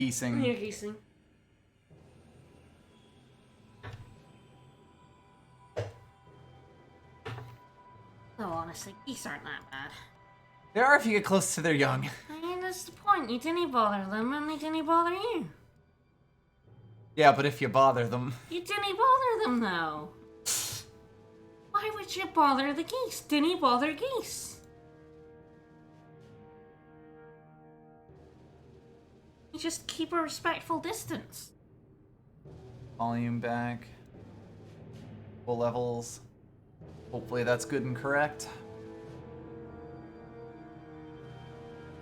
Geesing. You're geesing. Oh, honestly, geese aren't that bad. They are if you get close to their young. I mean, that's the point. You didn't bother them, and they didn't bother you. Yeah, but if you bother them. You didn't bother them, though. Why would you bother the geese? Didn't bother geese. You just keep a respectful distance. Volume back. Full levels. Hopefully that's good and correct.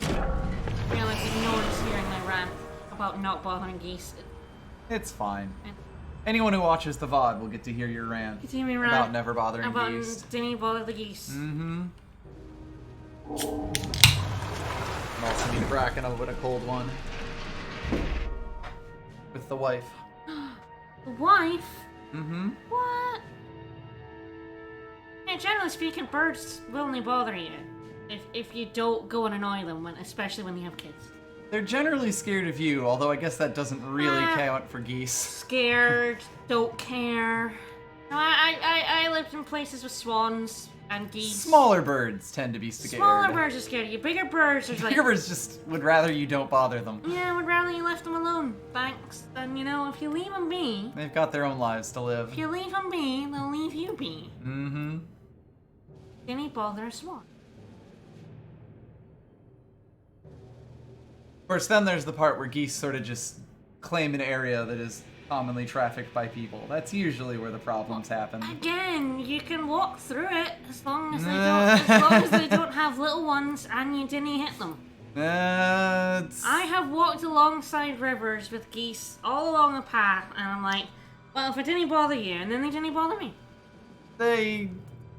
Yeah, like ignore just hearing my rant about not bothering geese. It's fine. Anyone who watches the VOD will get to hear your rant Get to hear me rant about never bothering about geese. didn't bother the geese. Mm-hmm. I'm also be cracking open a cold one. With the wife. The wife? Mm-hmm. What? Yeah, generally speaking, birds will only bother you if you don't go and annoy them, especially when you have kids. They're generally scared of you, although I guess that doesn't really count for geese. Scared, don't care. No, I lived in places with swans and geese. Smaller birds tend to be scared. Smaller birds are scared of you. Bigger birds are like... Bigger birds just would rather you don't bother them. Yeah, I would rather you left them alone. Thanks. And you know, if you leave them be... They've got their own lives to live. If you leave them be, they'll leave you be. Mm-hmm. Didn't bother a swan. Of course, then there's the part where geese sort of just claim an area that is commonly trafficked by people. That's usually where the problems happen. Again, you can walk through it as long as they don't, as long as they don't have little ones and you didn't hit them. I have walked alongside rivers with geese all along a path, and I'm like, well, if it didn't bother you, and then they didn't bother me.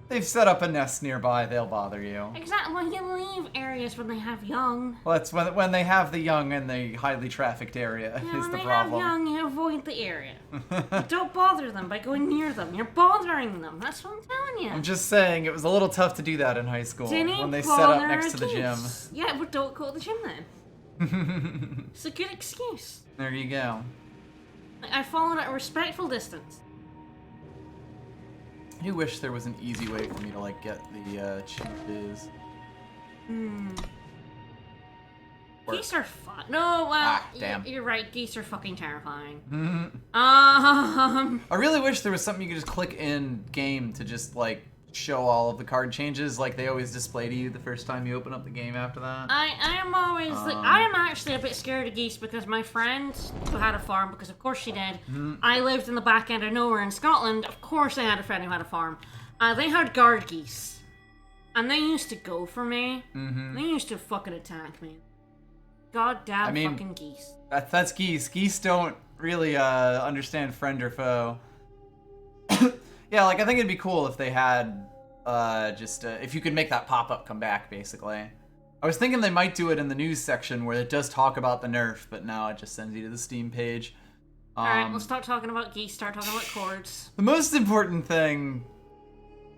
They've set up a nest nearby, they'll bother you. Exactly. Well, you leave areas when they have young. Well, that's when they have the young in the highly trafficked area Yeah, is when the they problem. have young, you avoid the area. You don't bother them by going near them. You're bothering them. That's what I'm telling you. I'm just saying, it was a little tough to do that in high school Didn't when they set up bother next to the gym. geese. Yeah, but don't go to the gym then. It's a good excuse. There you go. I followed at a respectful distance. I do wish there was an easy way for me to like get the cheeses. Geese are fun. No, well, damn. you're right. Geese are fucking terrifying. I really wish there was something you could just click in game to just like show all of the card changes like they always display to you the first time you open up the game after that. I am always like, I am actually a bit scared of geese because my friend who had a farm, because of course she did, I lived in the back end of nowhere in Scotland, of course I had a friend who had a farm. They had guard geese. And they used to go for me. They used to fucking attack me. Goddamn fucking geese. That's geese. Geese don't really understand friend or foe. Yeah, like I think it'd be cool if they had if you could make that pop-up come back, basically. I was thinking they might do it in the news section where it does talk about the nerf, but now it just sends you to the Steam page. Alright, we'll start talking about geese, start talking about chords. The most important thing,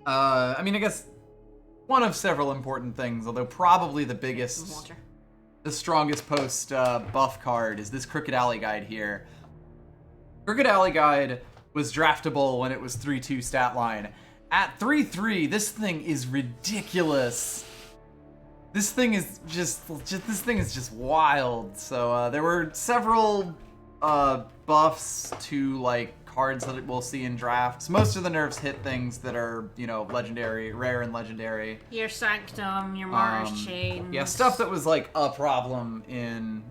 I mean, I guess one of several important things, although probably the biggest, Water. the strongest post buff card is this Crooked Alley Guide here. Crooked Alley Guide was draftable when it was 3-2 stat line. At 3-3, this thing is ridiculous. This thing is just wild. So there were several buffs to like cards that we'll see in drafts. Most of the nerfs hit things that are, you know, legendary, rare and legendary. Your Sanctum, your Martyr's Chain. Yeah, stuff that was like a problem in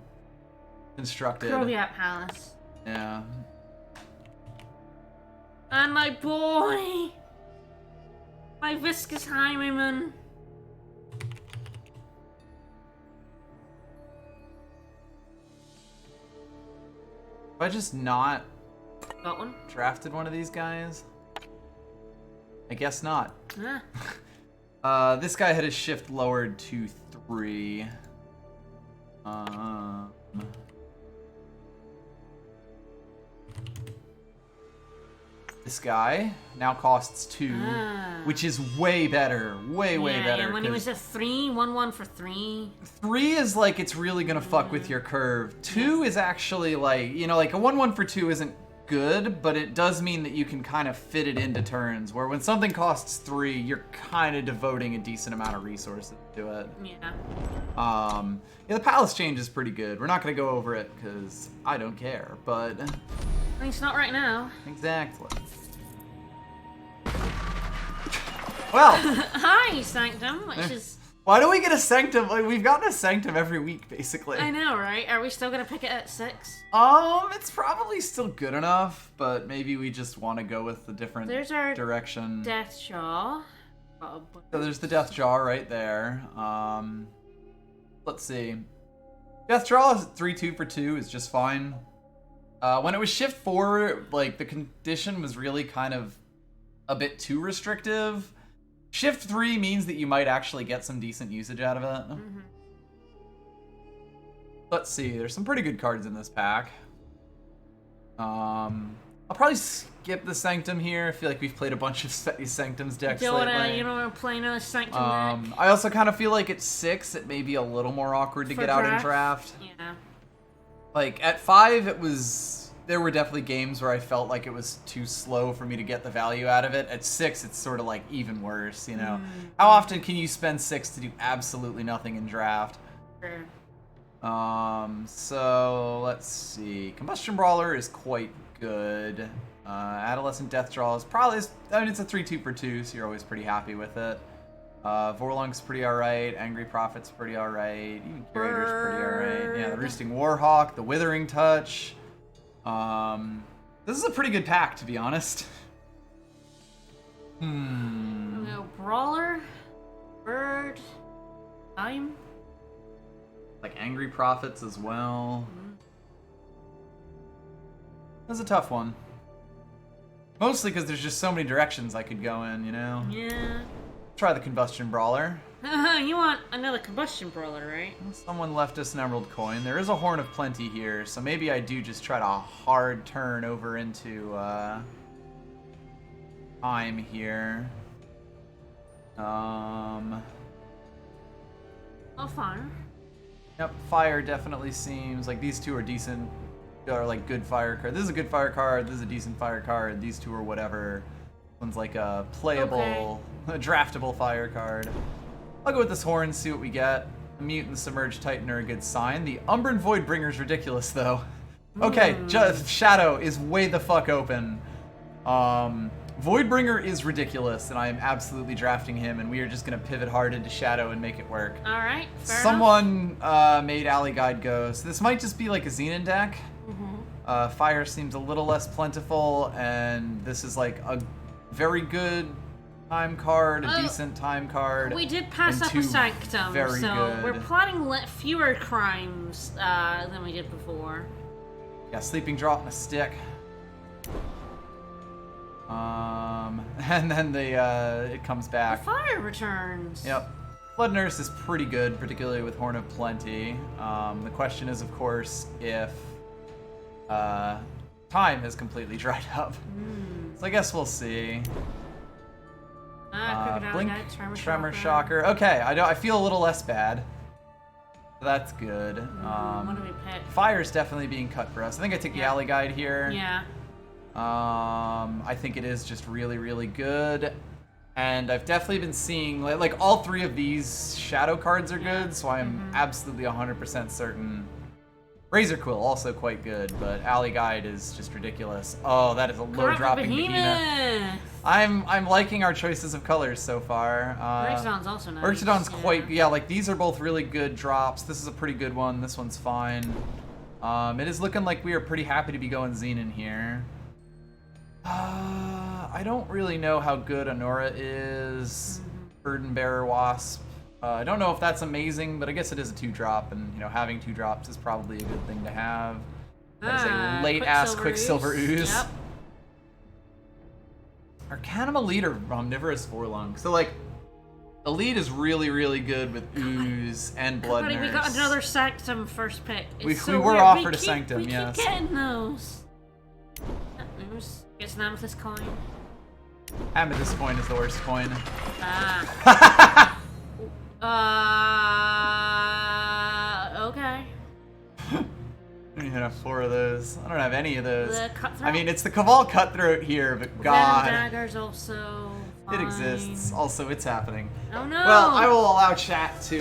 Constructed. Kroviat Palace. Yeah. And my boy! My Viscous Highwayman. Have I just not Got one? drafted one of these guys? I guess not. Ah. This guy had his shift lowered to 3. This guy now costs 2, which is way better. Way better. And when he was a 3, 1/1 for 3. 3 is like it's really gonna fuck with your curve. 2 is actually like, you know, like a 1/1 for 2 isn't good, but it does mean that you can kind of fit it into turns, where when something costs 3, you're kind of devoting a decent amount of resources to it. Yeah. Yeah, the palace change is pretty good. We're not gonna go over it because I don't care, but At least not right now. exactly. Well, Hi, Sanctum, which is... why do we get a sanctum? Like, we've gotten a sanctum every week, basically. I know, right? Are we still gonna pick it at 6? It's probably still good enough, but maybe we just want to go with the different There's our direction. Death Jaw. So there's the Death Jaw right there. Let's see. Death Jaw is 3/2 for 2 is just fine. When it was Shift 4, like, the condition was really kind of a bit too restrictive. Shift 3 means that you might actually get some decent usage out of it. Mm-hmm. Let's see, there's some pretty good cards in this pack. I'll probably skip the Sanctum here. I feel like we've played a bunch of Sanctums decks lately. You don't want to play another Sanctum deck? I also kind of feel like at 6, it may be a little more awkward to get out in draft. Yeah. Like, at 5, there were definitely games where I felt like it was too slow for me to get the value out of it. At 6, it's sort of like even worse, you know? How often can you spend 6 to do absolutely nothing in draft? Sure. So let's see. Combustion Brawler is quite good. Adolescent Death Draw is probably, I mean, it's a 3/2 for 2, so you're always pretty happy with it. Vorlung's pretty alright. Angry Prophet's pretty alright. Even Curator's pretty alright. Yeah, the Roosting Warhawk, the Withering Touch. This is a pretty good pack, to be honest. No, Brawler, Bird, Time. Like Angry Prophets as well. That's a tough one. Mostly because there's just so many directions I could go in, you know? Yeah. Try the Combustion Brawler. You want another Combustion Brawler, right? Someone left us an Emerald Coin. There is a Horn of Plenty here, so maybe I do just try to hard turn over into Time here. Oh, fun. Yep, Fire definitely seems like these two are decent, are like good fire card. This is a good fire card, this is a decent fire card, these two are whatever. One's like a playable, draftable fire card. I'll go with this horn, see what we get. The Mute and the Submerged Titan are a good sign. The Umbran Voidbringer's ridiculous, though. Okay, Shadow is way the fuck open. Voidbringer is ridiculous, and I am absolutely drafting him, and we are just going to pivot hard into Shadow and make it work. Alright, fair enough. Someone made Alley Guide go, so this might just be like a Xenan deck. Fire seems a little less plentiful, and this is like a very good time card, a decent time card. We did pass up a Sanctum, so we're plotting fewer crimes than we did before. Yeah, Sleeping Drop and a Stick. And then it comes back. The fire returns. Yep. Blood Nurse is pretty good, particularly with Horn of Plenty. The question is, of course, if time has completely dried up. So I guess we'll see. Blink, Tremor Shocker. Okay, I feel a little less bad. So that's good. What do we pick? Fire's definitely being cut for us. I think I take the Alley Guide here. Yeah. I think it is just really, really good. And I've definitely been seeing, like all 3 of these Shadow cards are good, so I am absolutely 100% certain. Razor Quill, also quite good, but Alley Guide is just ridiculous. Oh, that is a low-dropping Behemoth. I'm liking our choices of colors so far. Urchdon's also nice. Urchdon's quite, like these are both really good drops. This is a pretty good one. This one's fine. It is looking like we are pretty happy to be going Xenan here. I don't really know how good Honora is. Burden Bearer Wasp. I don't know if that's amazing, but I guess it is a 2-drop, and having 2 drops is probably a good thing to have. That is a late-ass Quicksilver Ooze. Yep. Arcanum Elite or Omnivorous Vorlung. So, like, Elite is really, really good with Ooze and Blood Nurse. We got another Sanctum first pick. We were offered a Sanctum, yes. We keep getting those. games. Gets an amethyst coin. Amethyst coin is the worst coin. Ah. Okay. I don't even have 4 of those. I don't have any of those. The cutthroat? I mean, it's the Cabal Cutthroat here, but Venom God. Dagger's also fine. It exists. Also, it's happening. Oh no! Well, I will allow chat to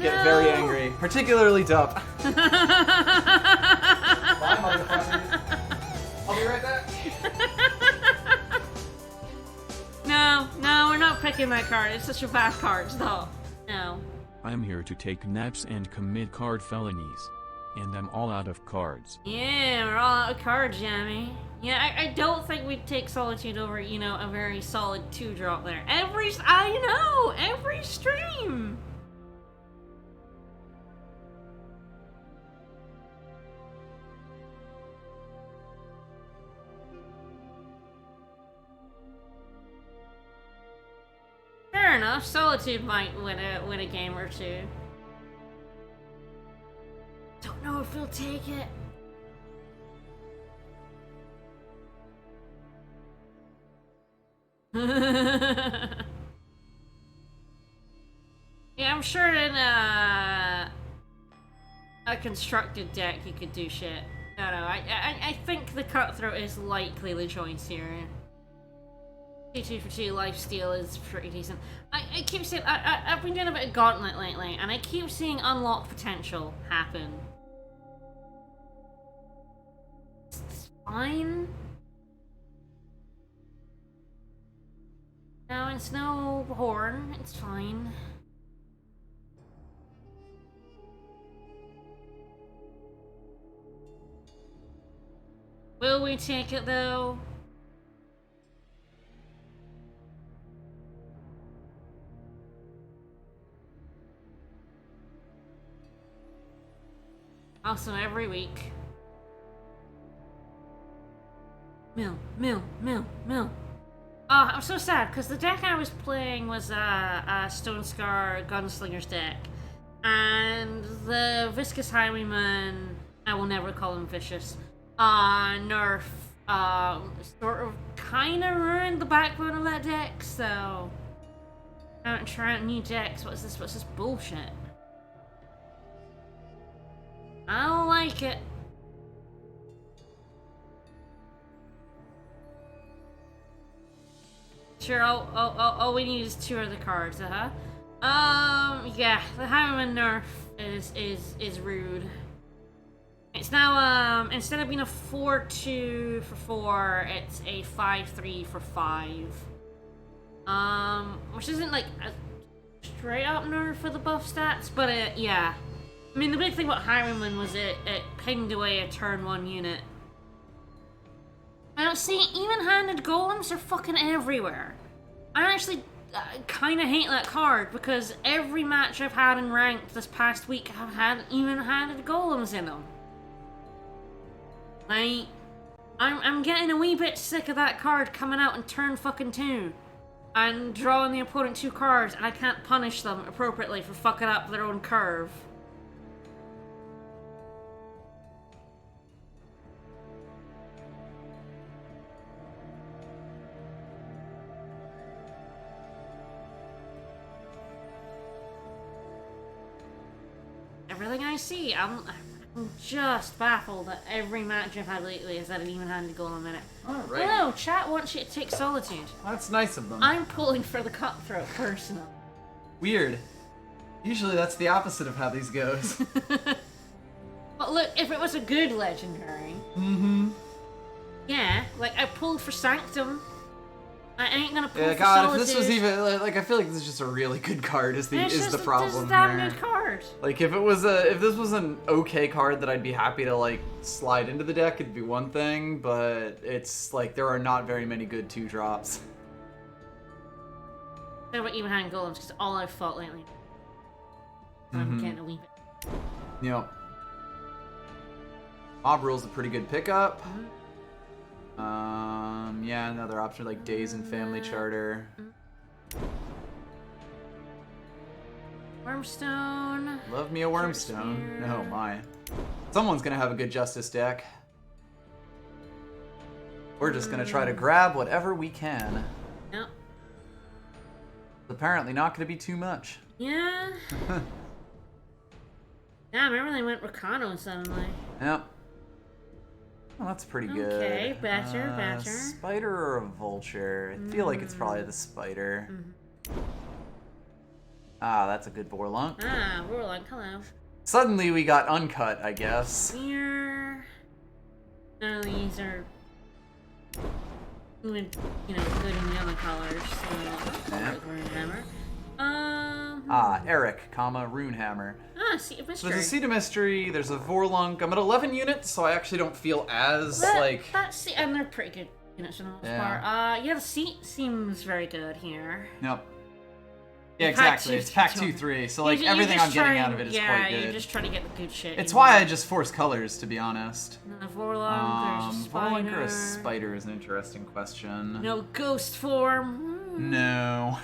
get very No. angry, particularly Dup. Bye, motherfuckers. I'll be right back. No, we're not picking that card. It's such a bad card. Stop. No. I'm here to take naps and commit card felonies. And I'm all out of cards. Yeah, we're all out of cards, Jammy. Yeah, I don't think we'd take Solitude over, you know, a very solid 2-drop there. Every stream! Fair enough, Solitude might win a game or two. Don't know if he'll take it. Yeah, I'm sure in a constructed deck you could do shit. I think the Cutthroat is likely the choice here. 2 for 2 lifesteal is pretty decent. I keep saying, I've been doing a bit of Gauntlet lately, and I keep seeing unlock potential happen. It's fine. No, it's no horn. It's fine. Will we take it though? Also every week. Mill. Oh, I'm so sad because the deck I was playing was a Stone Scar Gunslinger's deck, and the Viscous Highwayman, I will never call him vicious, nerf sort of kind of ruined the backbone of that deck. So I'm trying new decks. What's this bullshit? I don't like it. Sure, all we need is 2 other cards, yeah, the Highwayman nerf is rude. It's now, instead of being a 4-2 for 4, it's a 5-3 for 5. Which isn't like a straight up nerf for the buff stats, but yeah. I mean, the big thing about Highwayman was it pinged away a turn 1 unit. I don't see, even-handed golems are fucking everywhere. I actually kind of hate that card because every match I've had in ranked this past week have had even-handed golems in them. Like, I'm getting a wee bit sick of that card coming out in turn fucking 2 and drawing the opponent 2 cards, and I can't punish them appropriately for fucking up their own curve. Everything I see, I'm just baffled that every match I've had lately has had an even-handed golem in it. Alright. Hello, chat wants you to take Solitude. That's nice of them. I'm pulling for the Cutthroat, personally. Weird. Usually that's the opposite of how these goes. But look, if it was a good legendary... Yeah, like I pulled for Sanctum. I ain't gonna pull Yeah, for God, Solitude. if this was even like, I feel like this is just a really good card. Is the problem This is a damn here? good card. Like if this was an okay card that I'd be happy to like slide into the deck, it'd be one thing. But it's like there are not very many good 2-drops. What about even-handed golems? Because all I've fought lately. I'm getting a wee bit. Yep. Mob Rule's a pretty good pickup. Yeah, another option like Days and Family Charter. Wormstone. Love me a Wormstone. Oh my. Someone's gonna have a good Justice deck. We're just gonna try to grab whatever we can. Yep. It's apparently not gonna be too much. Yeah. Yeah, I remember they went Ricano suddenly. Yep. Well, that's pretty good. Okay, better. Spider or a vulture? I feel like it's probably the spider. Ah, that's a good Vorlunk. Ah, Vorlunk, hello. Suddenly we got uncut, I guess. Here. None of these are even, good in the other colors, so Runehammer. Eric, Runehammer. Seat of So Mystery. there's a Seed of Mystery, there's a Vorlunk. I'm at 11 units, so I actually don't feel as, and they're pretty good units for the most part. The seat seems very good here. Yep. Yeah, exactly. It's pack 2-3, so everything I'm getting out of it is quite good. Yeah, you just try to get the good shit. It's why I just force colors, to be honest. A Vorlunk, there's a spider. Vorlunk or a spider is an interesting question. No ghost form. No.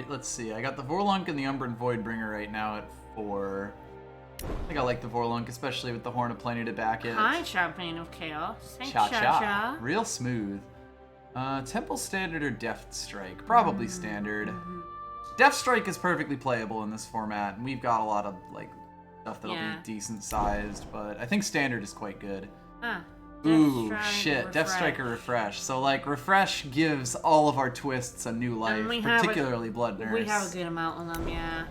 Let's see. I got the Vorlunk and the Umbran Voidbringer right now at 4. I think I like the Vorlunk, especially with the Horn of Plenty to back it. Hi, Champion of Chaos. Cha-cha. Real smooth. Temple Standard or Deft Strike? Probably Standard. Deft Strike is perfectly playable in this format, and we've got a lot of stuff that'll be decent sized, but I think Standard is quite good. Ooh, shit. Death Strike or Refresh. So, Refresh gives all of our twists a new life, particularly Blood Nurse. We have a good amount of them, yeah.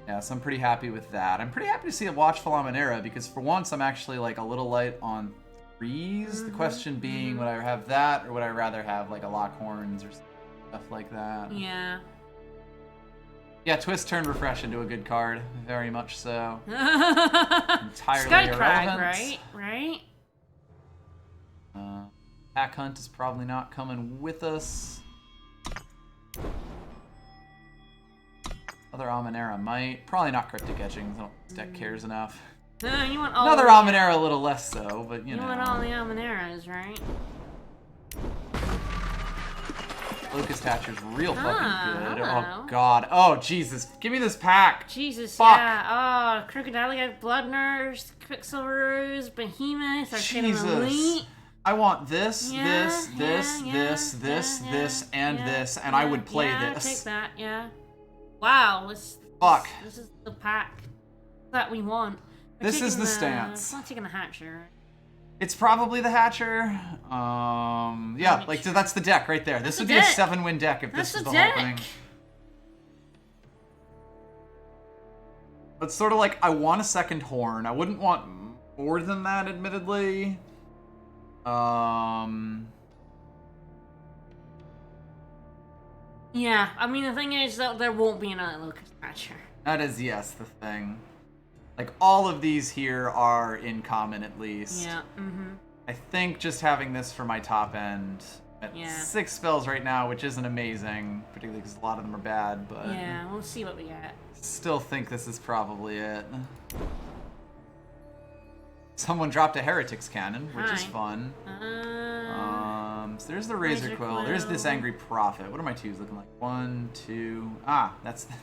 Yeah, so I'm pretty happy with that. I'm pretty happy to see a Watchful Amanera, because for once I'm actually, a little light on 3s. The question being, would I have that, or would I rather have, a Lockhorns or stuff like that? Yeah. Yeah, Twist turned Refresh into a good card. Very much so. Entirely irrelevant. Right? Pack Hunt is probably not coming with us. Other Amanera might. Probably not Cryptic Etchings. I don't think this deck cares enough. You want all Another Amanera a little less so, but you know. You want all the Amaneras, right? Locust Hatcher's real fucking good. Hello. Oh god. Oh Jesus. Give me this pack. Jesus, Fuck. yeah. Oh, Crooked Alley, Blood Nurse, Quicksilver's, Behemoth, Arcanum Elite. I want this, this, and this, and I would play this. Take that, yeah. Wow, Fuck. This is the pack that we want. This is the stance. I'm not taking the Hatcher. It's probably the Hatcher. Yeah, that's the deck right there. This would be a 7-win deck if this was the whole thing. But sort of I want a second Horn. I wouldn't want more than that, admittedly. Yeah, I mean, the thing is that there won't be another Locust Hatcher. That is, yes, the thing. All of these here are in common, at least. Yeah, I think just having this for my top end at 6 spells right now, which isn't amazing, particularly because a lot of them are bad, but... Yeah, we'll see what we get. Still think this is probably it. Someone dropped a Heretics Cannon, which is fun. So there's the Razor Quill. There's this Angry Prophet. What are my 2s looking like? 1, 2... Ah,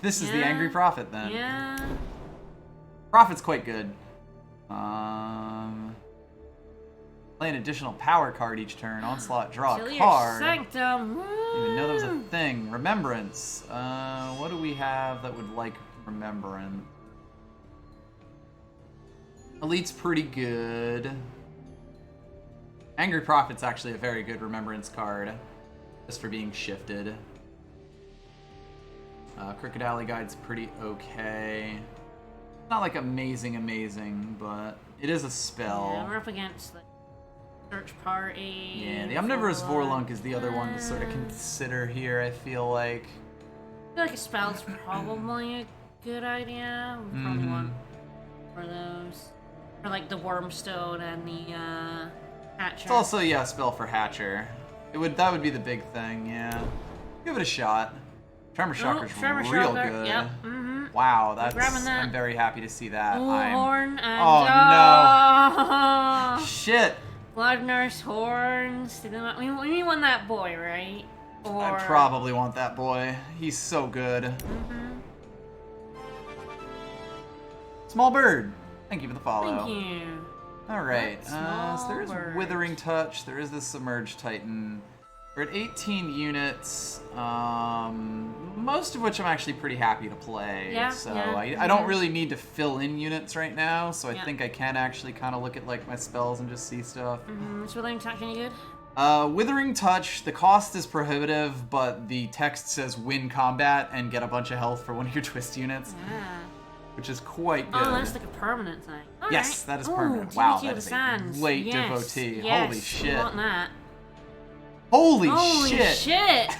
this is the Angry Prophet, then. Yeah. Prophet's quite good. Play an additional power card each turn. Onslaught, draw a card. Sanctum. Woo! Didn't even know that was a thing. Remembrance. What do we have that would like Remembrance? Elite's pretty good. Angry Prophet's actually a very good Remembrance card, just for being shifted. Crooked Alley Guide's pretty okay. Not amazing, but it is a spell. Yeah, we're up against the Search Party. Yeah, the Omnivorous Vorlunk is the other one to sort of consider here, I feel like. I feel like a spell's probably a good idea. We probably want for those. Or the Wormstone and the Hatcher. It's also, a spell for Hatcher. That would be the big thing, yeah. Give it a shot. Tremor Shocker's real good. Yep. Wow, that. I'm very happy to see that. Horn and no. Shit. Blood Nurse Horns. We want that boy, right? I probably want that boy. He's so good. Small Bird. Thank you for the follow. Thank you. Alright, That so there is small bird. Withering Touch, there is the Submerged Titan. We're at 18 units, most of which I'm actually pretty happy to play. Yeah, So yeah, I don't really need to fill in units right now, so I Yeah. think I can actually kind of look at like my spells and just see stuff. Is Withering Touch any good? Withering Touch, the cost is prohibitive, but the text says win combat and get a bunch of health for one of your twist units, Yeah. which is quite good. Oh, that's like a permanent thing. All Yes, right. that is Ooh, permanent. Wow, DBT that of is the Sands. a late Yes, devotee. yes, Holy we shit. want that. Holy Holy shit! shit!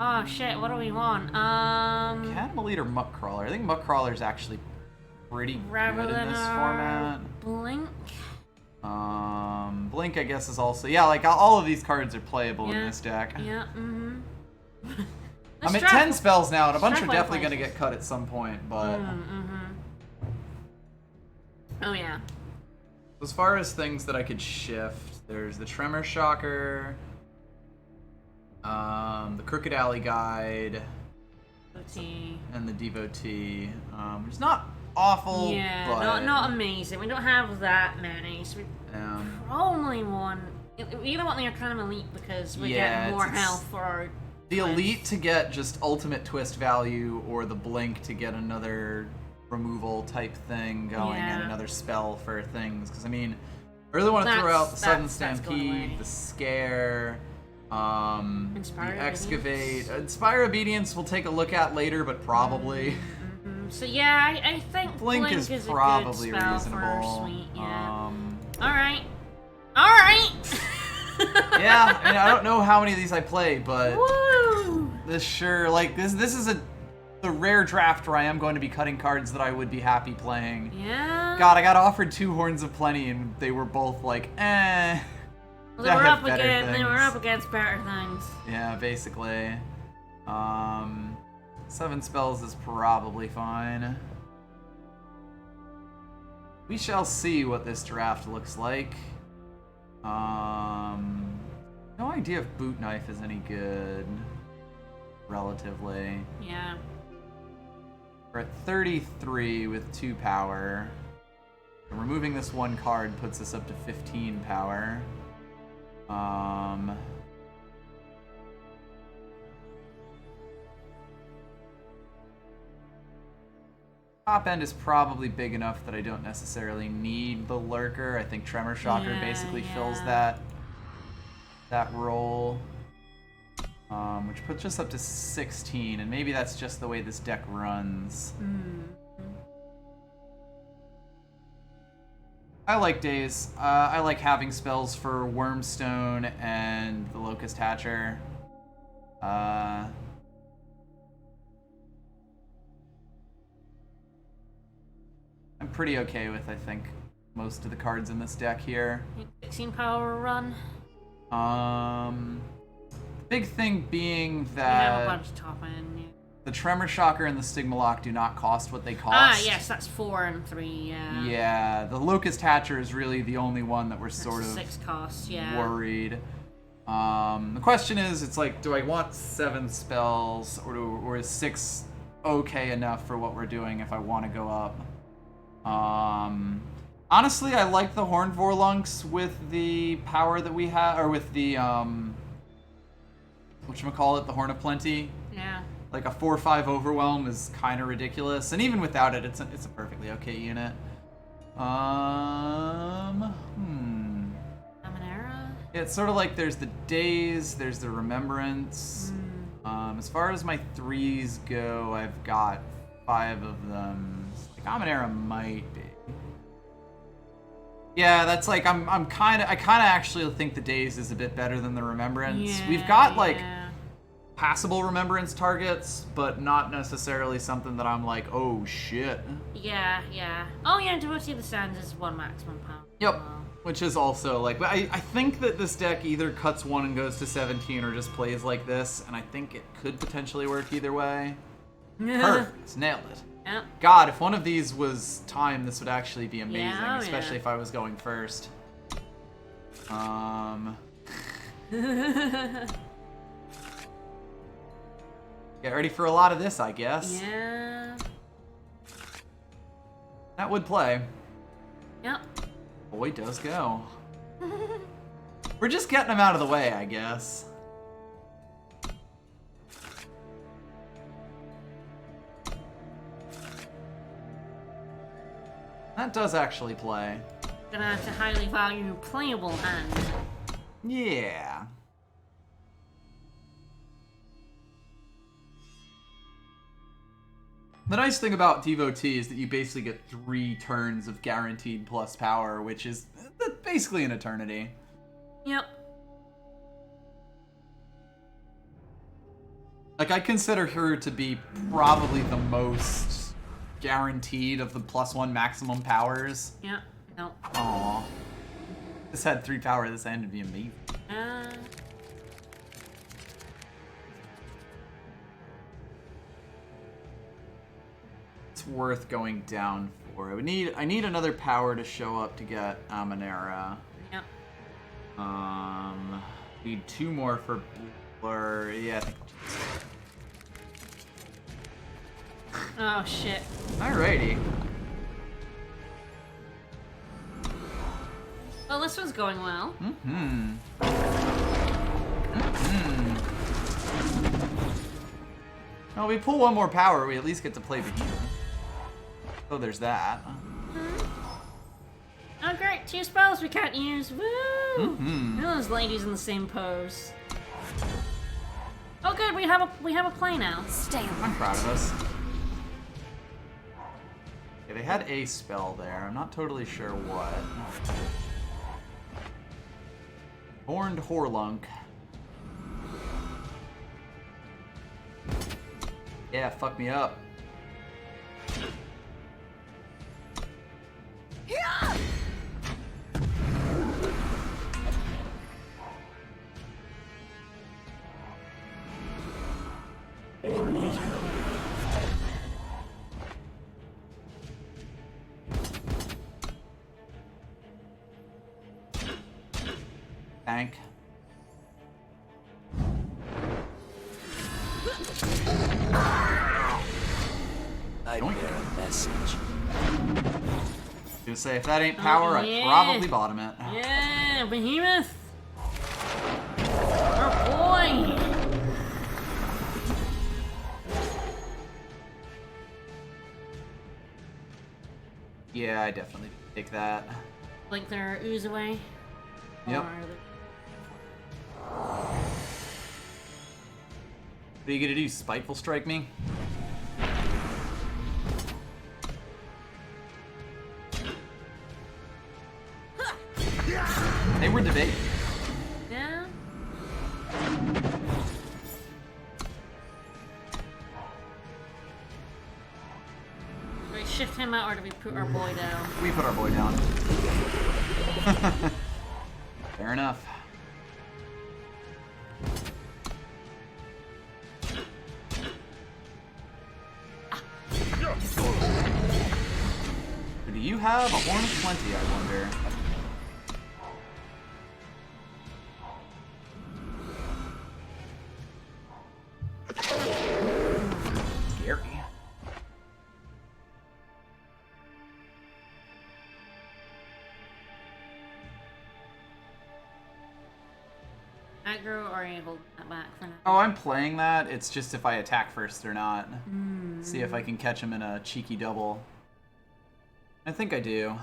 Oh shit, what do we want? Cannibal Eater Muckcrawler. I think Muckcrawler is actually pretty good in this format. Blink. Blink, I guess, is also... Yeah, like, all of these cards are playable in Yeah. this deck. Yeah, I'm at 10 spells now, and a bunch are Strap definitely places. going to get cut at some point, but... Oh yeah. As far as things that I could shift, there's the Tremor Shocker, the Crooked Alley Guide, Devotee. and the Devotee, which is not awful, Yeah, but... not amazing. We don't have that many, so we probably want... We don't want the Arcanum Elite because we Yeah, get more it's- health for our... The Elite to get just ultimate twist value, or the Blink to get another removal type thing going, and Yeah. another spell for things. Because, I mean, I really want to throw out the Sudden that's going Stampede, away. the Scare, Inspire the Excavate. Obedience. Inspire Obedience we'll take a look at later, but probably. So yeah, I think Blink is a good probably spell reasonable. for our suite, yeah. Um, Alright! yeah, I mean, I don't know how many of these I play, but Woo! this sure, like, this is the rare draft where I am going to be cutting cards that I would be happy playing. Yeah. God, I got offered 2 Horns of Plenty, and they were both like, eh. Well, they I were have up better against. They were things. up against better things. Yeah, basically. 7 spells is probably fine. We shall see what this draft looks like. No idea if Boot Knife is any good. Relatively. Yeah. We're at 33 with 2 power. And removing this 1 card puts us up to 15 power. Top end is probably big enough that I don't necessarily need the Lurker. I think Tremor Shocker Yeah, basically yeah. fills that role. Which puts us up to 16, and maybe that's just the way this deck runs. I like Days. I like having spells for Wormstone and the Locust Hatcher. I'm pretty okay with, I think, most of the cards in this deck here. 16 power run. Big thing being We have a that bunch top end. Yeah. the Tremor Shocker and the Stigma Lock do not cost what they cost. Ah, yes, that's 4 and 3. Yeah. Yeah, the Locust Hatcher is really the only one that we're That's sort of 6 costs. Yeah. worried. The question is, it's like, do I want 7 spells, or is 6 okay enough for what we're doing if I want to go up? Honestly, I like the Horned Vorlunks with the power that we have, or with the, whatchamacallit, the Horn of Plenty. Yeah. Like a 4/5 Overwhelm is kind of ridiculous, and even without it, it's a perfectly okay unit. Amanera? Yeah, it's sort of like there's the Days, there's the Remembrance. As far as my 3s go, I've got 5 of them. Like Amanera might be. Yeah, that's like I kind of actually think the Days is a bit better than the Remembrance. Yeah, We've got like yeah. passable Remembrance targets, but not necessarily something that I'm like, oh shit. Yeah, yeah. Oh yeah, Devotee of the Sands is 1 maximum power. Yep. Wow. Which is also like, I think that this deck either cuts 1 and goes to 17 or just plays like this, and I think it could potentially work either way. Perfect. Nailed it. Yep. God, if one of these was time, this would actually be amazing, Yeah, oh, especially yeah. if I was going first. Get ready for a lot of this, I guess. Yeah. That would play. Yep. Boy does go. We're just getting him out of the way, I guess. That does actually play. Gonna have to highly value playable hand. Yeah. The nice thing about Devotee is that you basically get 3 turns of guaranteed plus power, which is basically an eternity. Yep. Like, I consider her to be probably the most guaranteed of the +1 maximum powers. Yep. Nope. Aww. This had 3 power, this end would be amazing. It's worth going down for. I need another power to show up to get Amanera. Yep. Need 2 more for Blur. Yeah, I think Oh shit. alrighty. Well, this one's going well. Well, we pull 1 more power, we at least get to play Behemoth. So there's that. Oh great, 2 spells we can't use. Woo! Look at those ladies in the same pose. Oh good, we have a play now. Stay I'm alert. proud of us. Okay, they had a spell there. I'm not totally sure what. Horned Horlunk. Yeah, fuck me up. Tank. I bear a message. Gonna say if that ain't power, yeah. I'd probably bottom it. Yeah, Behemoth. Oh boy. Yeah, I definitely take that. Like their ooze away. Yep. Or What are you gonna do? Spiteful strike me? They were debating. yeah. Do we shift him out or do we put our boy down? We put our boy down. Fair enough. Do you have a Horn of Plenty, I wonder? Scary. Aggro or are you holding that back for now? Oh, I'm playing that. It's just if I attack first or not. See if I can catch him in a cheeky double. I think I do.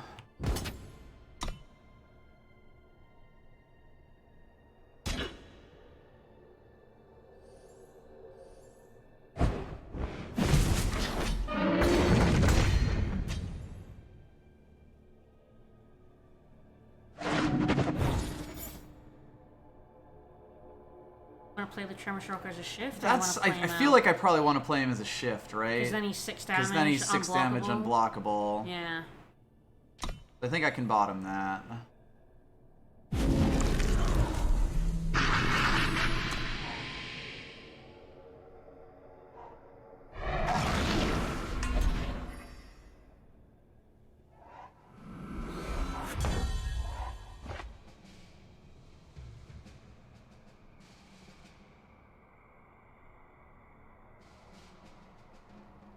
Want to play the Tremor Stroker as a shift? I feel like I probably want to play him as a shift, right? Because then he's 6 damage. Because then he's 6 damage unblockable. Yeah. I think I can bottom that.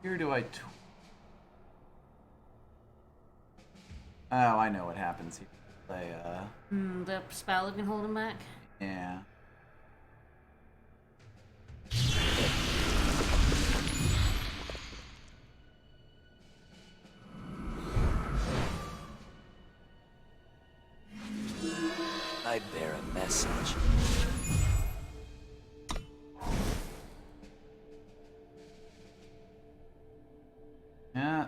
Here do I... Oh, I know what happens here. The spell can hold him back? Yeah. I bear a message. Yeah.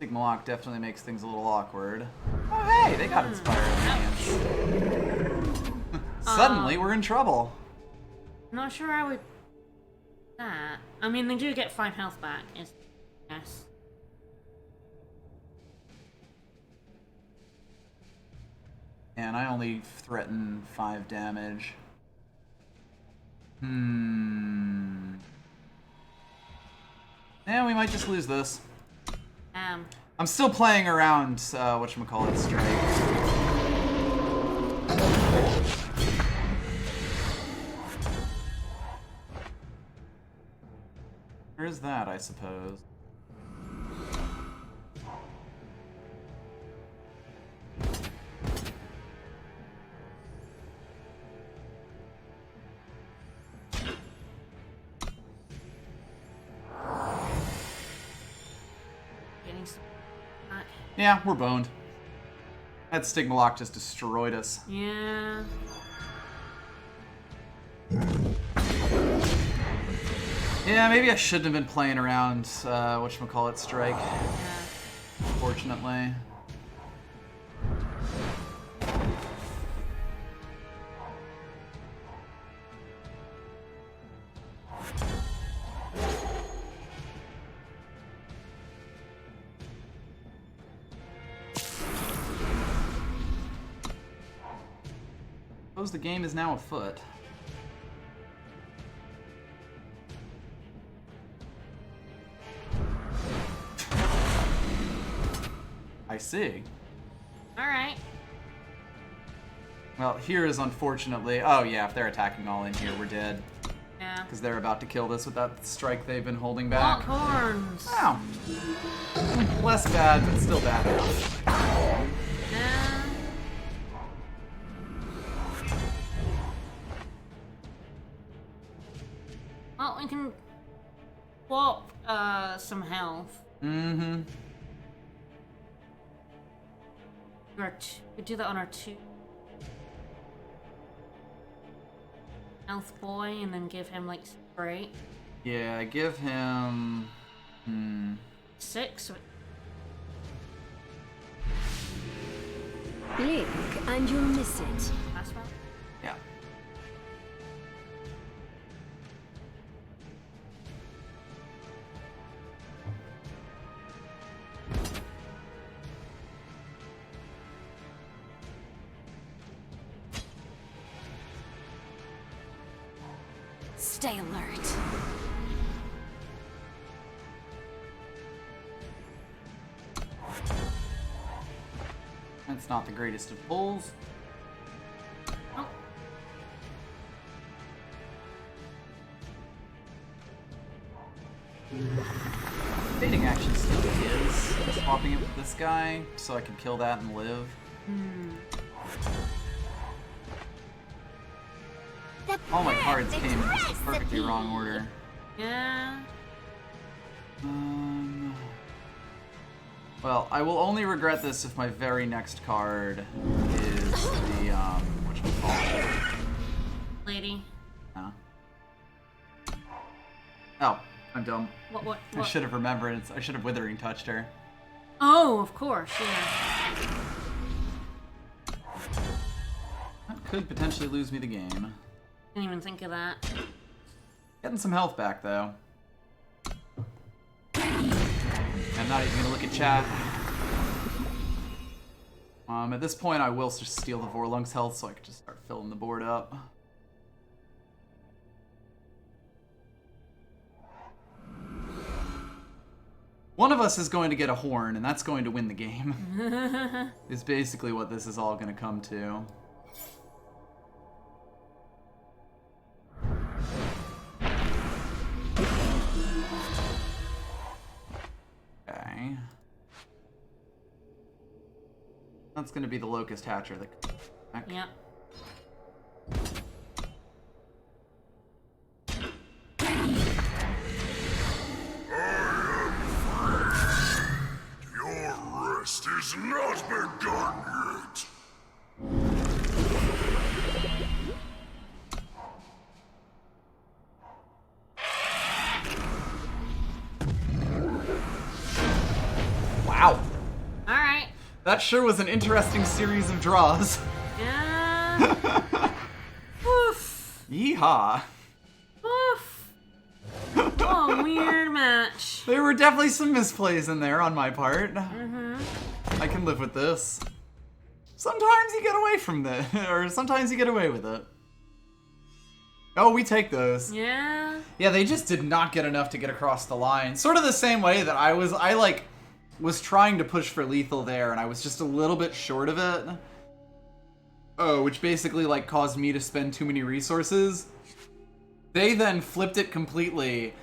Sigmalock definitely makes things a little awkward. Oh, hey, they got inspired hands. Suddenly, we're in trouble. I'm not sure I would... That. I mean, they do get 5 health back, yes. And I only threaten 5 damage. Yeah, we might just lose this. I'm still playing around, whatchamacallit, Strike. Where's that, I suppose? Yeah, we're boned. That Stigmalock just destroyed us. Yeah. Yeah, maybe I shouldn't have been playing around, whatchamacallit, Strike. Yeah. Unfortunately. Suppose the game is now afoot. I see. Alright. Well, here is unfortunately... Oh yeah, if they're attacking all in here, we're dead. Yeah. Because they're about to kill this with that strike they've been holding back. Horns. Wow. Less bad, but still bad enough. Yeah. Well, we can swap some health. Mm-hmm. We do that on our 2 health boy, and then give him like spray. Yeah, give him... 6. Blink, and you'll miss it. Last one. Yeah. Stay alert. That's not the greatest of pulls. Oh. Fading action still is swapping it with this guy so I can kill that and live. All my cards came in just perfectly wrong order. Yeah. Well, I will only regret this if my very next card is the, whatchamacallit? Lady. Huh? Oh, I'm dumb. What? I should have remembered. I should have Withering Touched her. Oh, of course, yeah. That could potentially lose me the game. Didn't even think of that. Getting some health back, though. I'm not even gonna look at chat. At this point, I will just steal the Vorlung's health so I can just start filling the board up. One of us is going to get a horn, and that's going to win the game. Is basically what this is all going to come to. Okay. That's gonna be the Locust Hatcher that comes back. Yep. Your rest is not begun yet. Wow. Alright. That sure was an interesting series of draws. Yeah. Oof. Yeehaw. Oof. Oh, weird match. There were definitely some misplays in there on my part. I can live with this. Sometimes you get away from this, or sometimes you get away with it. Oh, we take those. Yeah. Yeah, they just did not get enough to get across the line. Sort of the same way that I was trying to push for lethal there, and I was just a little bit short of it. Oh, which basically like caused me to spend too many resources. They then flipped it completely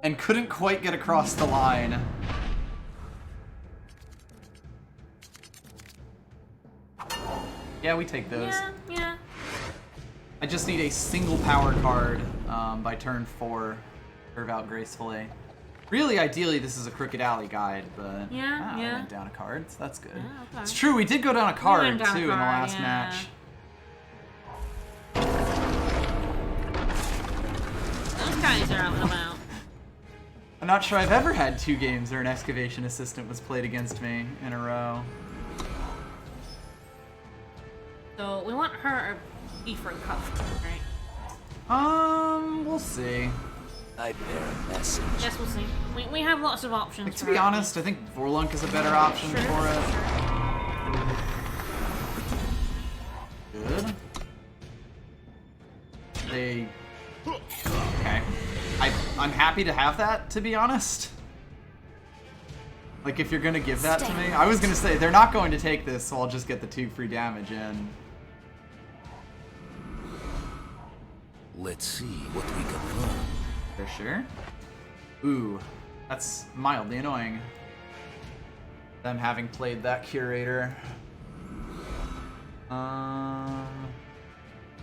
and couldn't quite get across the line. Yeah, we take those. Yeah, yeah. I just need a single power card by turn 4. Curve out gracefully. Really, ideally, this is a Crooked Alley guide, but Yeah, I yeah. went down a card, so that's good. Yeah, okay. It's true, we did go down a card, went down a too, in the card, last yeah. match. Those guys are out and about. I'm not sure I've ever had 2 games where an Excavation Assistant was played against me in a row. So we want her to be for a cup, right? We'll see. I bear a message. Yes, we'll see. We have lots of options. Like, to for be her. honest, I think Vorlunk is a better option Sure, for it. sure. Good. They... Okay. I'm happy to have that, to be honest. Like, if you're gonna give that to me. I was gonna say, they're not going to take this, so I'll just get the 2 free damage in. Let's see what we can learn. For sure. Ooh, that's mildly annoying. Them having played that Curator.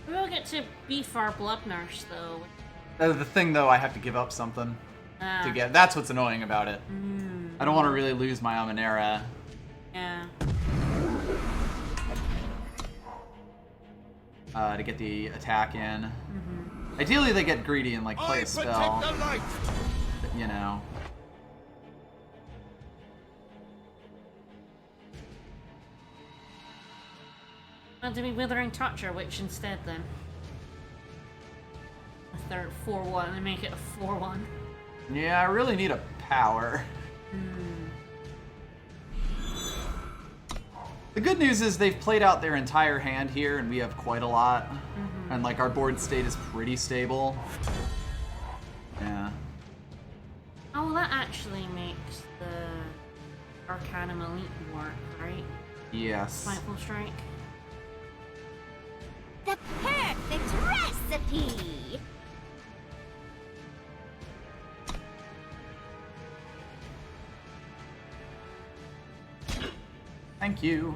We'll get to beef our blood nurse, though. The thing, though, I have to give up something Ah, to get. That's what's annoying about it. I don't want to really lose my Amanera. yeah. To get the attack in. Ideally, they get greedy and like play a spell. But, you know. Well, do we Withering Touch or Witch instead then? A third 4-1 and make it a 4-1. Yeah, I really need a power. The good news is they've played out their entire hand here, and we have quite a lot. And like our board state is pretty stable. Yeah. Oh, well, that actually makes the Arcanum Elite work, right? Yes. Spiteful Strike. The perfect recipe! Thank you.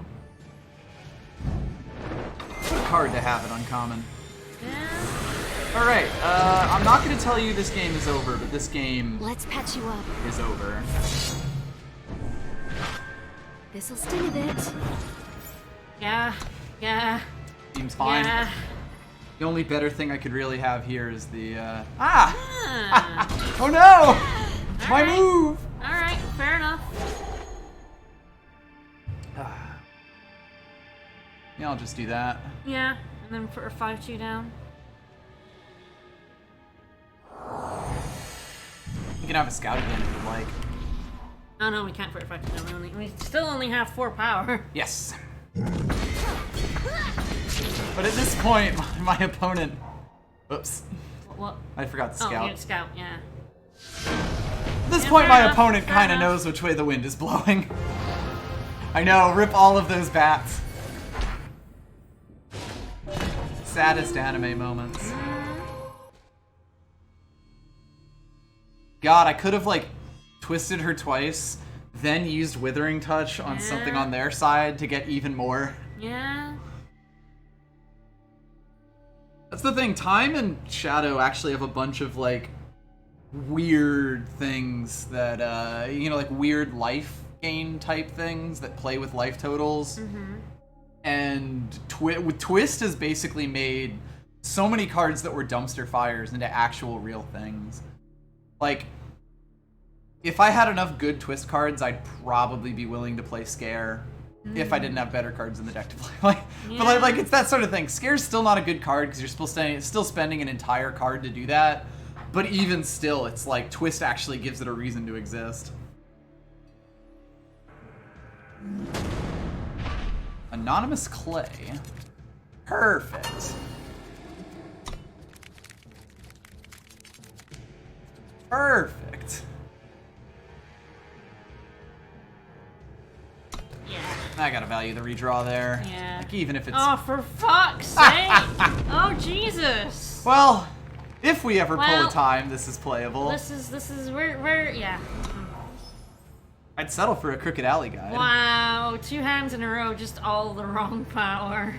What a card to have it uncommon. Yeah. Alright, I'm not going to tell you this game is over, but this game Let's patch you up. is over. This'll sting a bit. Yeah. Yeah. Seems fine. Yeah. The only better thing I could really have here is the, Ah! Ah. Oh no! My Alright. move! Alright, fair enough. Yeah, I'll just do that. Yeah, and then put her 5-2 down. You can have a scout again if you'd like. Oh no, we can't put her 5-2 down. We still only have 4 power. Yes. But at this point, my opponent... Oops. What? I forgot the Oh, scout. yeah, scout, yeah. At this Yeah, point, fair my enough, opponent fair kind of enough. knows which way the wind is blowing. I know, rip all of those bats. Saddest anime moments. God, I could have, like, twisted her twice, then used Withering Touch on something on their side to get even more. Yeah. That's the thing. Time and Shadow actually have a bunch of like weird things that you know, like weird life gain type things that play with life totals. And with Twist has basically made so many cards that were dumpster fires into actual real things. Like, if I had enough good Twist cards, I'd probably be willing to play Scare if I didn't have better cards in the deck to play. But like it's that sort of thing. Scare's still not a good card because you're still spending an entire card to do that. But even still, it's like Twist actually gives it a reason to exist. Anonymous Clay. Perfect. Perfect. Yeah. I gotta value the redraw there. Yeah. Like, even if it's... Oh, for fuck's sake! Oh, Jesus! Well, if we ever pull Well, a time, this is playable. This is, we're, yeah. I'd settle for a Crooked Alley Guide. Wow, 2 hands in a row, just all the wrong power.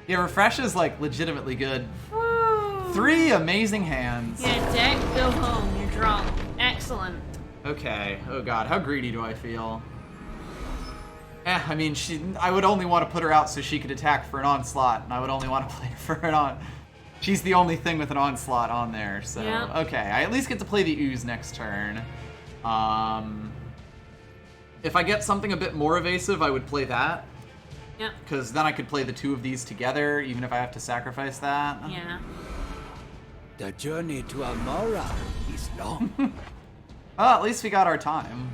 Yeah, Refresh is, like, legitimately good. Woo. 3 amazing hands. Yeah, deck, go home, you're drunk. Excellent. Okay. Oh god, how greedy do I feel? I mean, I would only want to put her out so she could attack for an onslaught, and I would only want to play for an on. She's the only thing with an onslaught on there, so Yeah. okay. I at least get to play the Ooze next turn. If I get something a bit more evasive, I would play that. Yep. Because then I could play the 2 of these together, even if I have to sacrifice that. Yeah. The journey to Amora is long. Well, at least we got our time.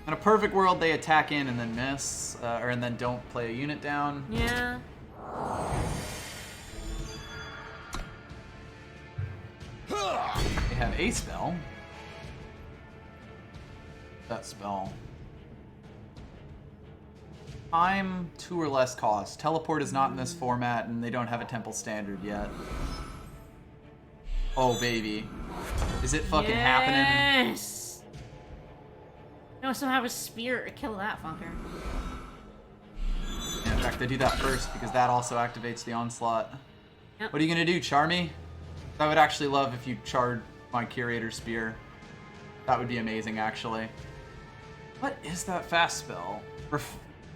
In a perfect world, they attack in and then miss, and then don't play a unit down. Yeah. They have a spell. That spell. Time, 2 or less cost. Teleport is not in this format, and they don't have a Temple Standard yet. Oh, baby. Is it fucking happening? Yes! I also have a spear to kill that fucker. Yeah, in fact, I do that first, because that also activates the Onslaught. Yep. What are you gonna do, char me? I would actually love if you charred my Curator Spear. That would be amazing, actually. What is that fast spell?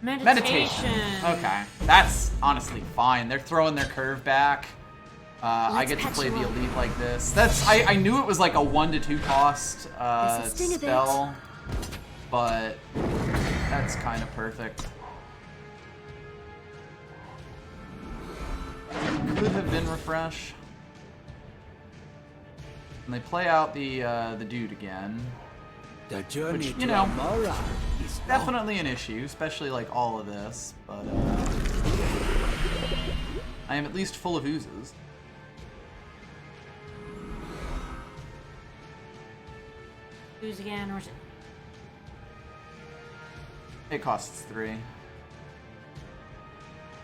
Meditation. Okay, that's honestly fine. They're throwing their curve back. I get to play the elite like this. I knew it was like a 1 to 2 cost spell, but that's kind of perfect. Could have been refresh. And they play out the dude again. The journey Which, you to know, Amora is long. Definitely an issue, especially like all of this, but I am at least full of oozes. Who's again, or is it? It costs 3.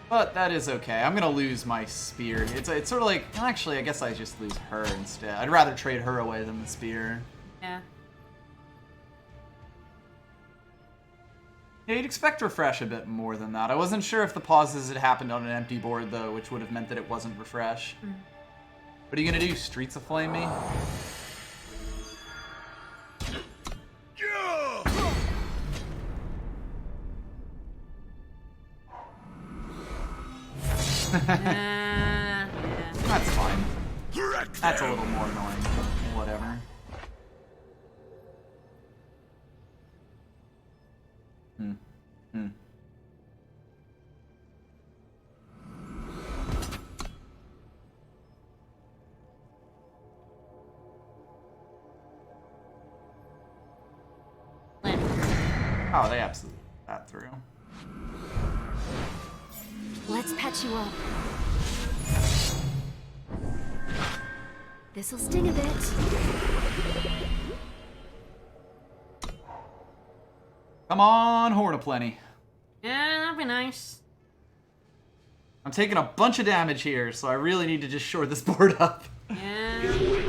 But that is okay. I'm gonna lose my spear. It's sort of like, actually, I guess I just lose her instead. I'd rather trade her away than the spear. Yeah. Yeah, you'd expect refresh a bit more than that. I wasn't sure if the pauses had happened on an empty board, though, which would have meant that it wasn't refresh. What are you gonna do? Streets of Flame me? Yeah. That's fine. That's a little more annoying, but whatever. Oh, they absolutely got through. Let's patch you up. This'll sting a bit. Come on, Horn of Plenty. Yeah, that'd be nice. I'm taking a bunch of damage here, so I really need to just shore this board up. Yeah.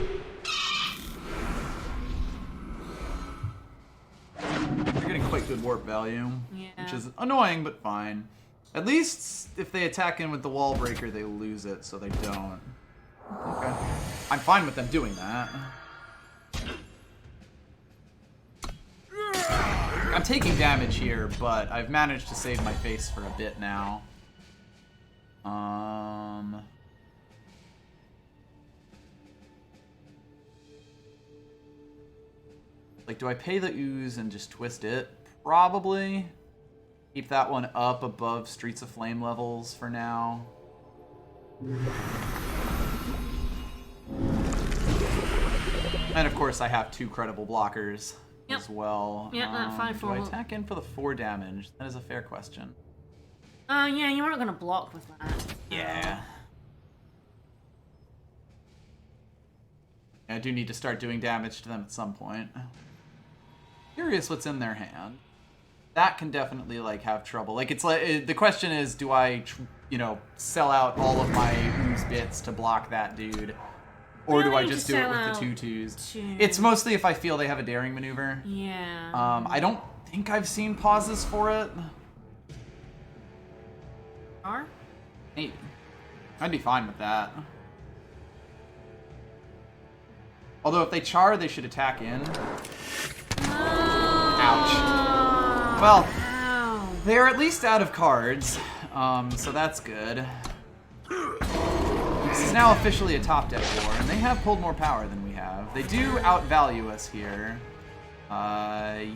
support value. Yeah. Which is annoying, but fine. At least if they attack in with the wall breaker, they lose it, so they don't. Okay. I'm fine with them doing that. I'm taking damage here, but I've managed to save my face for a bit now. Like, do I pay the ooze and just twist it? Probably. Keep that one up above Streets of Flame levels for now. And of course I have 2 credible blockers as well. Yeah, that 5-4. Do I attack in for the 4 damage? That is a fair question. Yeah, you weren't gonna block with that. Yeah. I do need to start doing damage to them at some point. Curious what's in their hand. That can definitely like have trouble. Like it's like the question is, do I, you know, sell out all of my ooze bits to block that dude, or do I just do it with the 2/2s? It's mostly if I feel they have a daring maneuver. Yeah. I don't think I've seen pauses for it. Are? Maybe. I'd be fine with that. Although if they char, they should attack in. Ouch. Well, they're at least out of cards, so that's good. This is now officially a top deck war, and they have pulled more power than we have. They do outvalue us here. Yeah.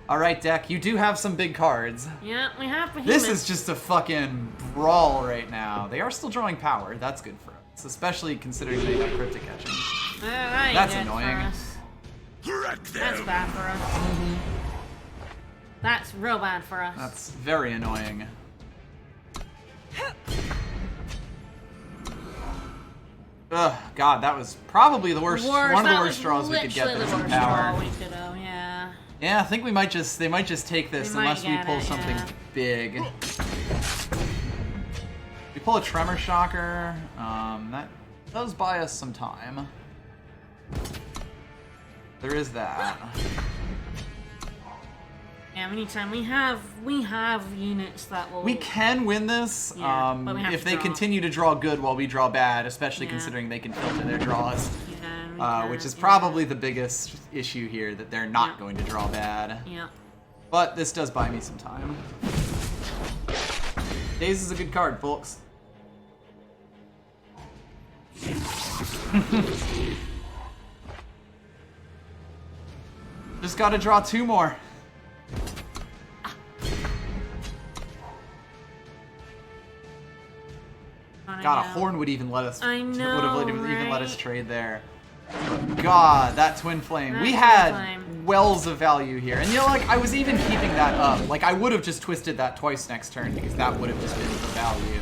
Alright, deck, you do have some big cards. Yeah, we have Behemoth. This is just a fucking brawl right now. They are still drawing power. That's good for us, especially considering they have cryptic catching. That's annoying. That's bad for us. That's real bad for us. That's very annoying. Ugh, God, that was probably the worst. One of the worst draws we could get. There's some power. Yeah. Yeah, I think we might just. They might just take this unless we pull something big. We pull a Tremor Shocker. That does buy us some time. There is that. Yeah, anytime we have units that will. We can win this but we have if to they draw. continue to draw good while we draw bad, especially considering they can filter their draws. Which is probably the biggest issue here, that they're not going to draw bad. Yeah. But this does buy me some time. Daze is a good card, folks. Just gotta draw 2 more. God, a horn would even let us. I know, would have even let us right? trade there. But God, that twin flame. We had wells of value here, and you know, like I was even keeping that up. Like I would have just twisted that twice next turn because that would have just been the value.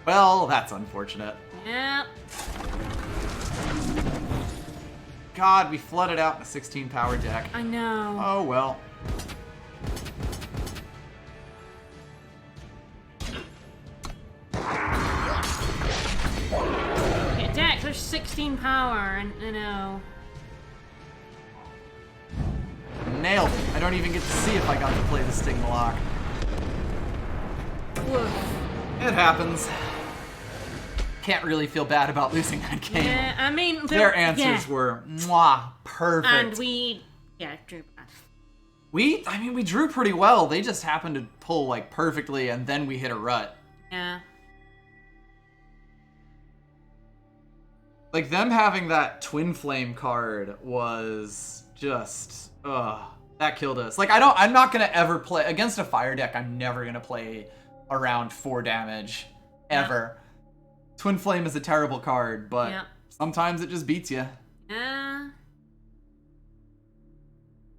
Well, that's unfortunate. Yep. God, we flooded out in a 16 power deck. I know. Oh well. Yeah, deck, there's 16 power, and you know. Nailed it. I don't even get to see if I got to play the Stigma Lock. Woof. It happens. Can't really feel bad about losing that game. Yeah, I mean, Their answers were mwah, perfect. And we drew bad. I mean, we drew pretty well. They just happened to pull like perfectly, and then we hit a rut. Yeah. Like them having that Twin Flame card was just, that killed us. Like I'm not gonna ever play against a fire deck. I'm never gonna play around 4 damage ever. Twin Flame is a terrible card, but sometimes it just beats you.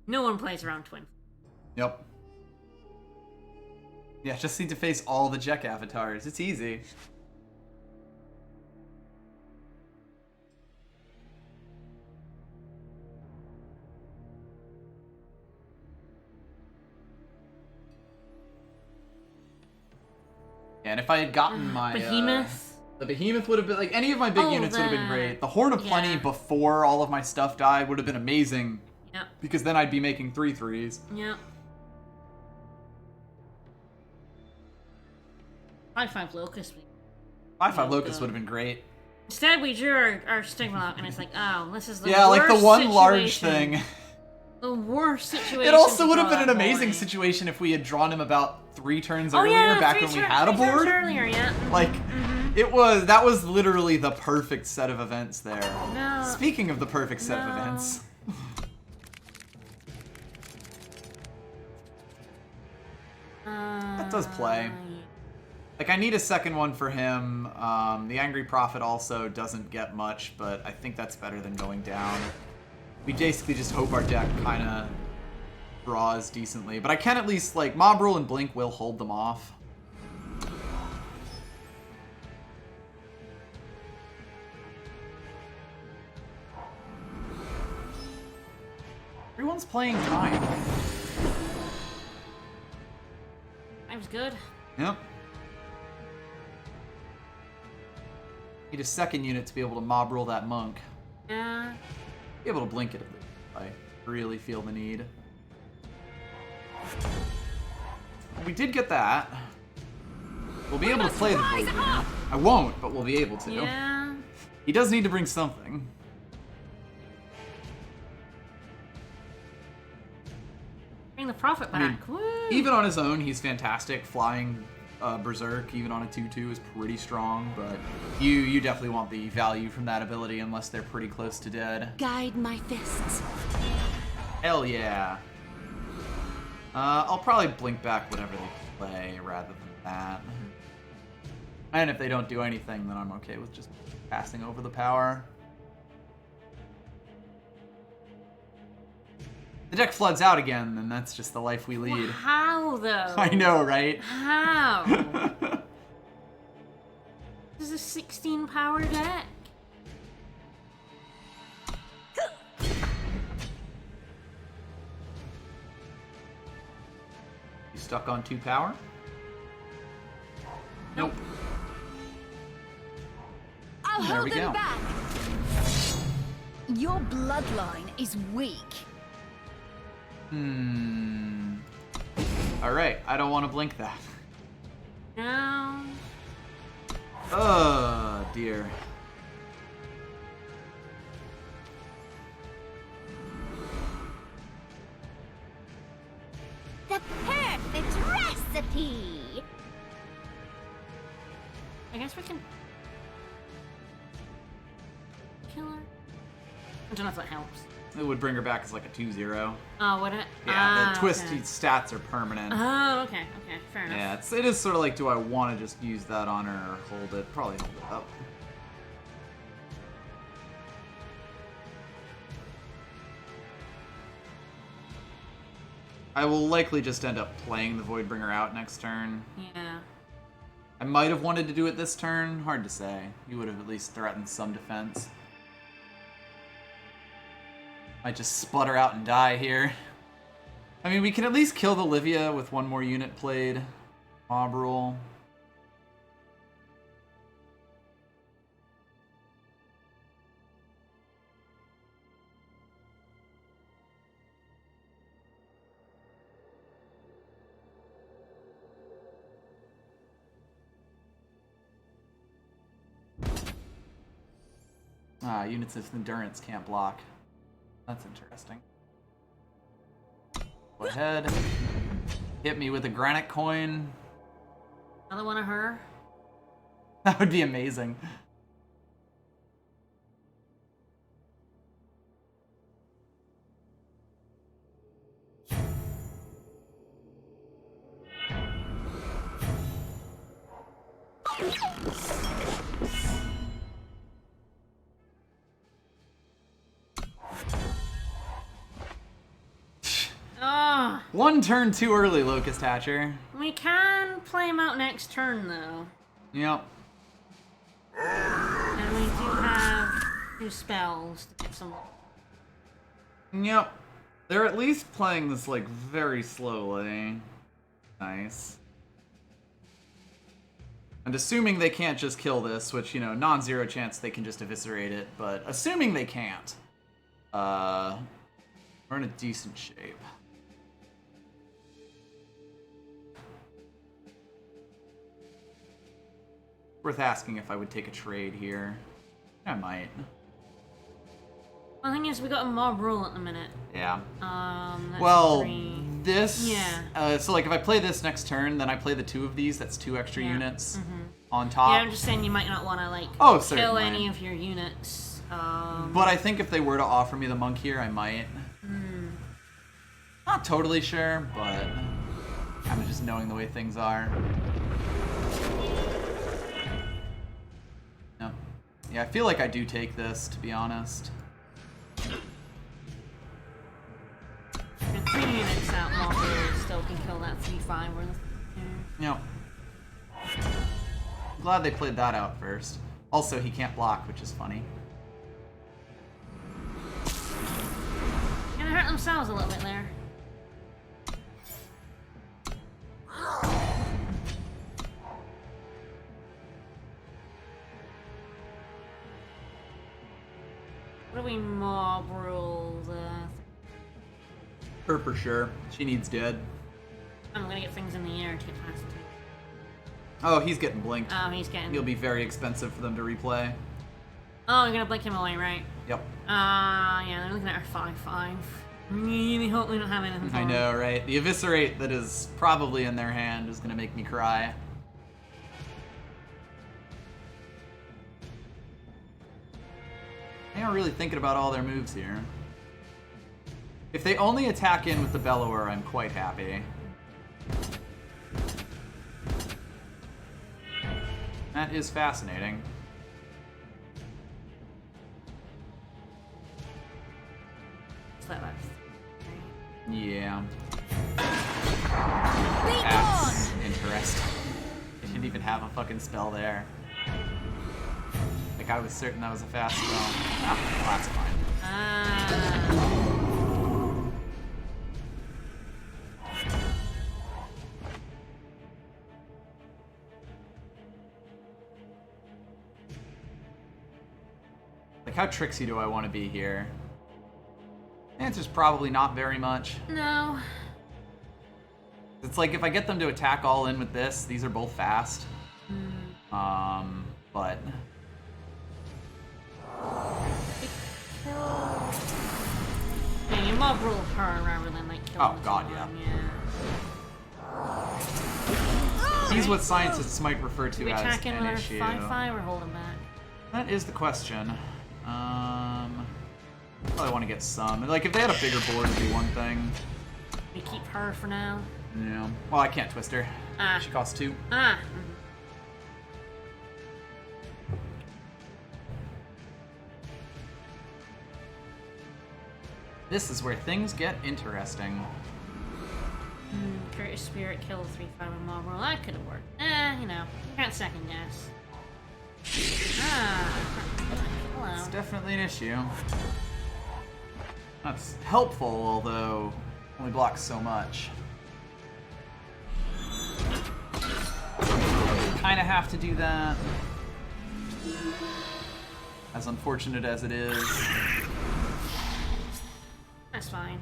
No one plays around Twin. Yep. Yeah, just need to face all the Jek avatars. It's easy. Yeah, and if I had gotten my Behemoth. The Behemoth would have been, like, any of my big units would have been great. The Horn of Plenty before all of my stuff died would have been amazing. Yep. Because then I'd be making 3/3s. Yep. 5/5 Locust. 5/5 Locust would have been great. Instead, we drew our Stigma, and it's like, oh, this is the worst like the one large situation. thing. The worst situation. It also would have to been an draw that amazing boy. situation if we had drawn him about 3 turns Oh, earlier, yeah, back when we had a three turns board. earlier, yeah. Like, that was literally the perfect set of events there. No. Speaking of the perfect set of events. That does play. Like, I need a second one for him. The Angry Prophet also doesn't get much, but I think that's better than going down. We basically just hope our deck kind of draws decently. But I can at least, like, Mob Rule and Blink will hold them off. Everyone's playing time. Time's good. Yep. Need a second unit to be able to mob roll that monk. Yeah. Be able to blink it at least if I really feel the need. We did get that. We'll be able to play the Void Bringer. I won't, but we'll be able to. Yeah. He does need to bring something. Bring the Prophet back. I mean, Woo. even on his own, he's fantastic. Flying Berserk, even on a 2/2, is pretty strong, but you definitely want the value from that ability unless they're pretty close to dead. Guide my fists. Hell yeah. I'll probably blink back whatever they play rather than that. And if they don't do anything, then I'm okay with just passing over the power. The deck floods out again, and that's just the life we lead. How, though? I know, right? How? This is a 16 power deck. You stuck on 2 power? Nope. I'll There hold we them go. back. Your bloodline is weak. Alright, I don't want to blink that. No. Oh, dear. The perfect recipe. I guess we can kill her. I don't know if that helps. It would bring her back as like a 2/0. Oh, would it? Yeah, the twisty Okay. stats are permanent. Oh, okay, okay, fair enough. Yeah, it is sort of like, do I want to just use that on her or hold it? Probably hold it up. I will likely just end up playing the Voidbringer out next turn. Yeah. I might have wanted to do it this turn. Hard to say. You would have at least threatened some defense. Might just sputter out and die here. I mean, we can at least kill the Livia with one more unit played. Mob rule. Units of endurance can't block. That's interesting. Go ahead. Hit me with a granite coin. Another one of her. That would be amazing. Oh, One turn too early, Locust Hatcher. we can play him out next turn though, Yep. and we do have 2 spells to get some. Yep. They're at least playing this, like, very slowly. Nice. And assuming they can't just kill this, which, you know, non-zero chance they can just eviscerate it, but assuming they can't, we're in a decent shape. Worth asking if I would take a trade here. I might. Well, the thing is, we got a mob rule at the minute. Yeah. That's Well, 3. this... Yeah. So, like, if I play this next turn, then I play the 2 of these, that's 2 extra Yeah. units Mm-hmm. on top. Yeah, I'm just saying you might not want to, like, Oh, kill certainly. any of your units. But I think if they were to offer me the monk here, I might. Not totally sure, but kind of just knowing the way things are. No. Yeah, I feel like I do take this, to be honest. Your 3 units out mob rule still can kill that 3-5 worth. Yep. Glad they played that out first. Also, he can't block, which is funny. Gonna hurt themselves a little bit there. What do we mob rule? Her for sure. She needs dead. I'm gonna get things in the air to get past it. Oh, he's getting blinked. Oh, he's getting. He'll be very expensive for them to replay. Oh, you're gonna blink him away, right? Yep. Yeah, they're looking at our 5-5. Really hope we don't have anything for I him. know, right? The eviscerate that is probably in their hand is gonna make me cry. They aren't really thinking about all their moves here. If they only attack in with the Bellower, I'm quite happy. That is fascinating. So that was- Yeah. Be That's gone! interesting. They didn't even have a fucking spell there. Like, I was certain that was a fast spell. Ah, well, that's fine. Like, how tricksy do I want to be here? The answer's probably not very much. No. It's like, if I get them to attack all in with this, these are both fast. But... Yeah, you mob rule her rather than like kill Oh, them God, to yeah. them, He's what scientists might refer Do to we as attack in an with issue. our 5-5 or hold him back? That is the question. Probably want to get some. Like, if they had a bigger board, it'd be one thing. We keep her for now. Yeah. Well, I can't twist her. Ah. She costs 2. Ah. This is where things get interesting. Curtis Spirit kill 3-5 with mob roll. That could have worked. You know, you can't second guess. Hello. It's definitely an issue. That's helpful, although only blocks so much. Kind of have to do that. As unfortunate as it is. That's fine.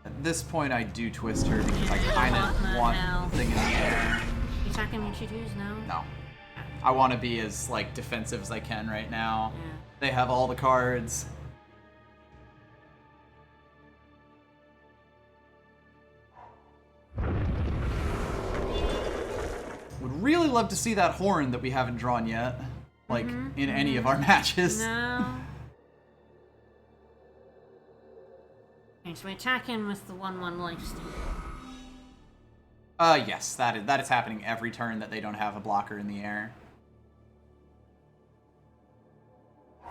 At this point, I do twist her because I kind What of the want hell? the thing in the air. You attacking when she does now? No. I want to be as, like, defensive as I can right now. Yeah. They have all the cards. Would really love to see that horn that we haven't drawn yet. Like, in any of our matches. No. Okay, so we attack him with the 1-1 lifesteal. Yes, that is happening every turn that they don't have a blocker in the air.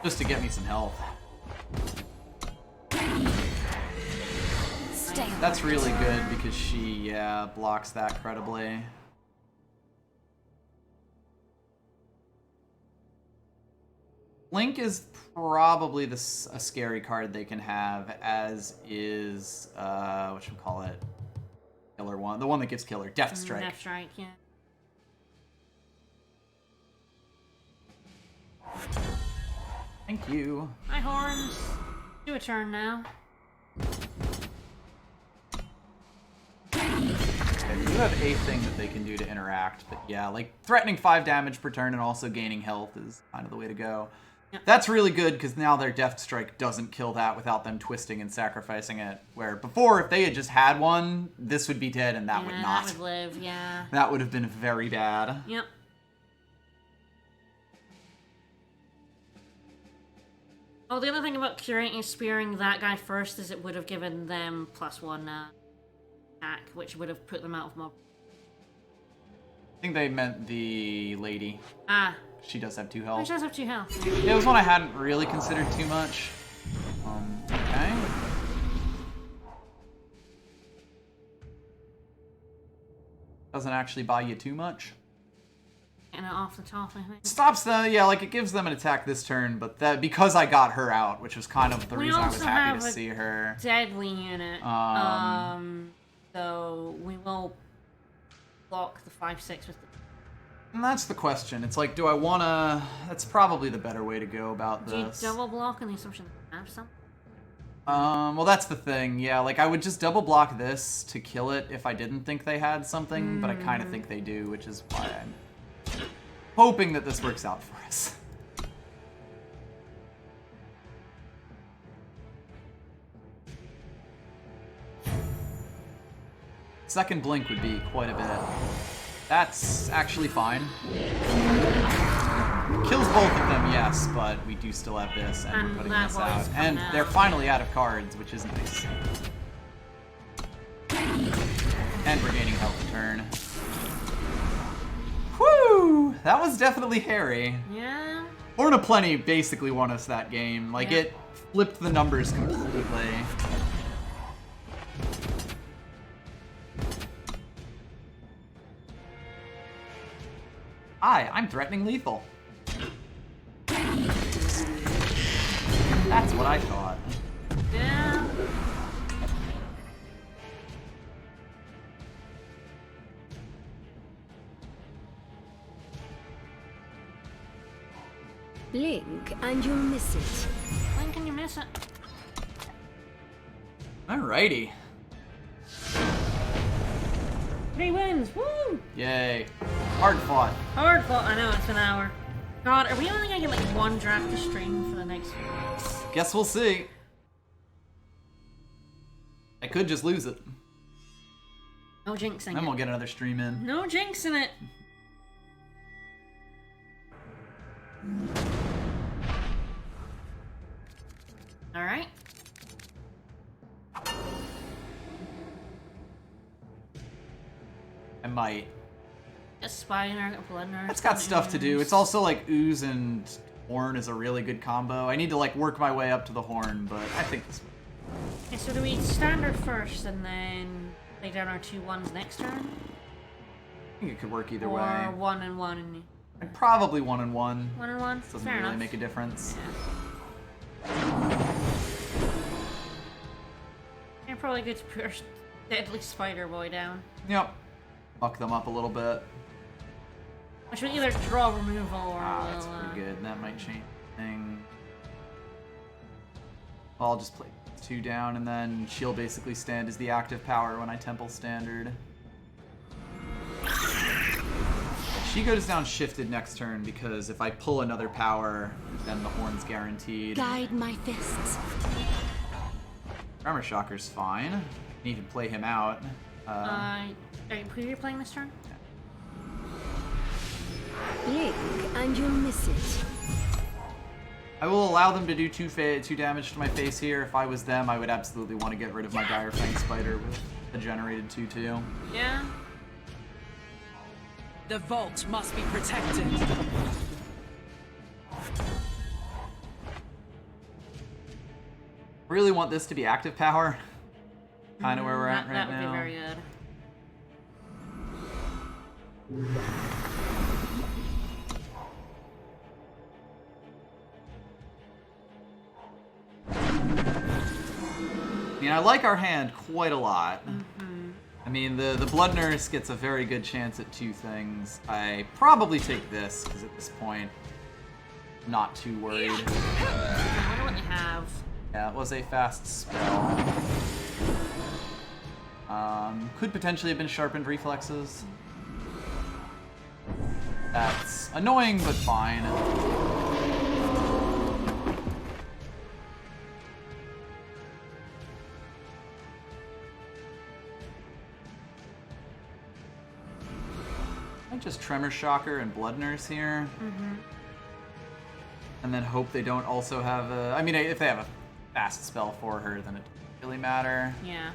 Just to get me some health. Stay away. That's really good because she, blocks that credibly. Link is probably a scary card they can have, as is, whatchamacallit? Killer one. The one that gives killer. Death Strike. Death Strike, yeah. Thank you. Hi, Horns. Do a turn now. They do have a thing that they can do to interact, but yeah, like threatening 5 damage per turn and also gaining health is kind of the way to go. Yep. That's really good because now their Death Strike doesn't kill that without them twisting and sacrificing it. Where before, if they had just had one, this would be dead and that would not. That would live, yeah. That would have been very bad. Yep. Oh, the other thing about curating spearing that guy first is it would have given them +1 attack, which would have put them out of mob. I think they meant the lady. Ah. She does have 2 She health. does have 2 health. Yeah, it was one I hadn't really considered too much. Okay. Doesn't actually buy you too much. Getting it off the top, I think. Stops the, yeah, like it gives them an attack this turn, but that because I got her out, which was kind of the We reason I was also happy have to a see her. Deadly unit. So we will block the 5/6 with the. And that's the question. It's like, do I want to... That's probably the better way to go about Do you this. double block on the assumption that you have some? Well, that's the thing. Yeah, like I would just double block this to kill it if I didn't think they had something, but I kind of think they do, which is why I'm hoping that this works out for us. Second blink would be quite a bit. That's actually fine. Kills both of them, yes, but we do still have this, and we're putting this out. And they're finally out of cards, which is nice. And we're gaining health a turn. Whew! That was definitely hairy. Yeah. Horn of Plenty basically won us that game. Like, it flipped the numbers completely. Hi, I'm threatening lethal. That's what I thought. Yeah. Blink and you'll miss it. When can you miss it? Alrighty. 3 wins. Woo! Yay. Hard fought. Hard fought. I know, it's an hour. God, are we only gonna get like 1 draft to stream for the next few weeks? Guess we'll see. I could just lose it. No jinxing Then we'll it. get another stream in. No jinxing it. Alright. I might. A spider, a blender. It's got stuff to do. It's also like ooze and horn is a really good combo. I need to like work my way up to the horn, but I think this will. Okay, so do we standard first and then lay down our 2 1s next turn? I think it could work either or way. 1 and 1 and And probably 1 and 1. 1 and 1? Doesn't Fair really enough. make a difference. You're probably good to put our deadly spider boy down. Yep. Fuck them up a little bit. Which will either draw removal or That's will, pretty good. That might change things. I'll just play 2 down, and then she'll basically stand as the active power when I temple standard. She goes down shifted next turn because if I pull another power, then the horn's guaranteed. Guide my fists. Armor Shocker's fine. You can even play him out. Who are you playing this turn? Blink and you'll miss it. I will allow them to do 2 damage to my face here. If I was them, I would absolutely want to get rid of my Dire Fang Spider with a generated 2/2. Yeah. The vault must be protected. Really want this to be active power. Kind of where we're at right That would now. be very good. I mean, I like our hand quite a lot. I mean, the Blood Nurse gets a very good chance at 2 things. I probably take this, because at this point, not too worried. I wonder what they have. Yeah, it was a fast spell. Could potentially have been sharpened reflexes. That's annoying, but fine. I just Tremor Shocker and Blood Nurse here. And then hope they don't also have a... I mean, if they have a fast spell for her, then it doesn't really matter. Yeah.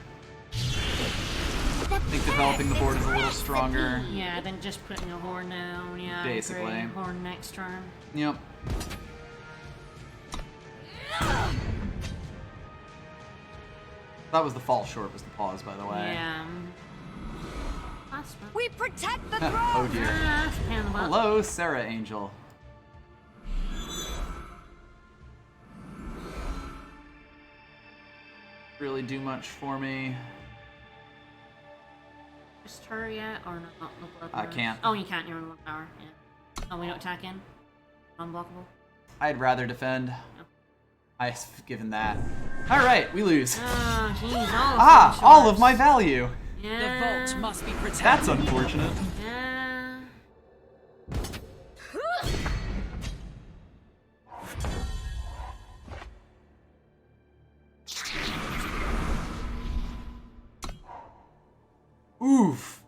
I think developing the board is a little stronger. Yeah, than just putting a horn down. Yeah, I Basically. agree. Horn next turn. Yep. That was the fall short, was the pause, by the way. Yeah. That's fun. We protect the throne! Oh dear. That's a pain in the butt. Hello, Sarah Angel. Really do much for me. Just her yet, or not? No blood I nurse? can't. Oh, you can't. You're in one power. Yeah. Oh, we don't attack in. Unblockable. I'd rather defend. I've given that. Alright, we lose. Oh, jeez. All of my value. Yeah. The vault must be protected. That's unfortunate. Yeah. Oof.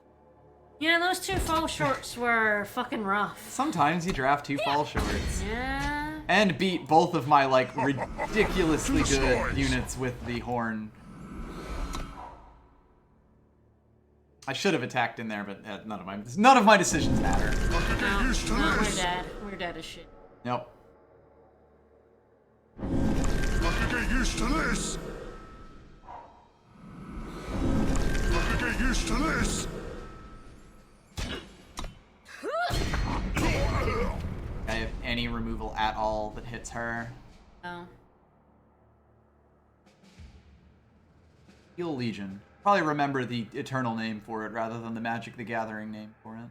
Yeah, those two fall shorts were fucking rough. Sometimes you draft two fall shorts. Yeah. And beat both of my, like, ridiculously good units with the horn. I should have attacked in there, but none of my decisions matter. No, we're dead. We're dead as shit. Nope. I could get used to this. I could get used to this. I have any removal at all that hits her. Oh. Heal Legion. Probably remember the eternal name for it rather than the Magic the Gathering name for it.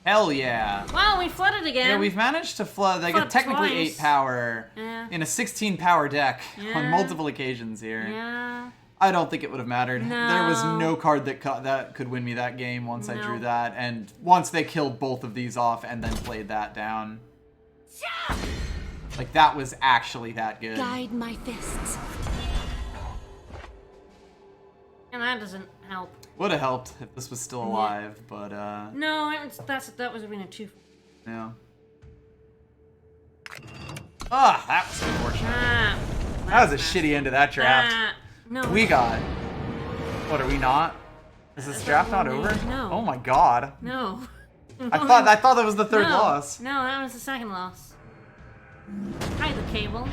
Hell yeah! Wow, we flooded again. Yeah, we've managed to flood. They get Flood technically twice. 8 power Yeah. in a 16 power deck on Yeah. multiple occasions here. Yeah. I don't think it would have mattered. No. There was no card that could win me that game once I No. drew that, and once they killed both of these off and then played that down. Like, that was actually that good. Guide my fists. And that doesn't help. Would have helped if this was still alive, but No, that was been a 2. yeah. Ah, that was unfortunate. Ah. That was a shitty end to that draft. No. We got. What, are we not? Is this draft not over? No. Oh my god. No. I thought that was the third No. loss. No, that was the second loss. Hi, the cable.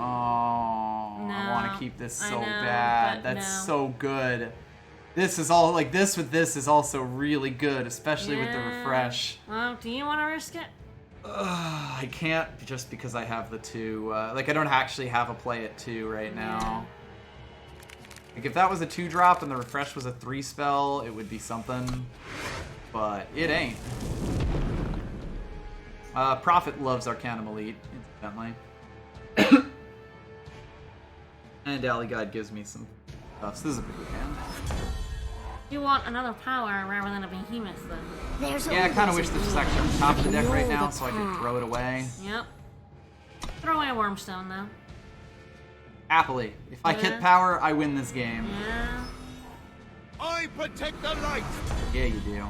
Oh, I want No, to keep this I so know, bad. but That's no. so good. This is all like this with this is also really good, especially with the Yeah. refresh. Well, do you want to risk it? I can't just because I have the 2. Like I don't actually have a play at 2 right now. Like if that was a 2-drop and the refresh was a 3 spell, it would be something. But it ain't. Prophet loves Arcanum Elite, incidentally. And Alley Guide gives me some stuff. So this is a pretty good hand. You want another power rather than a behemoth, then. There's Yeah, I kind of always wish this was a actually on top of the deck know right now the so I could throw it away. Yep. Throw away a Wormstone, though. Happily. If I Yeah. hit power, I win this game. Yeah. I protect the light. Yeah, you do.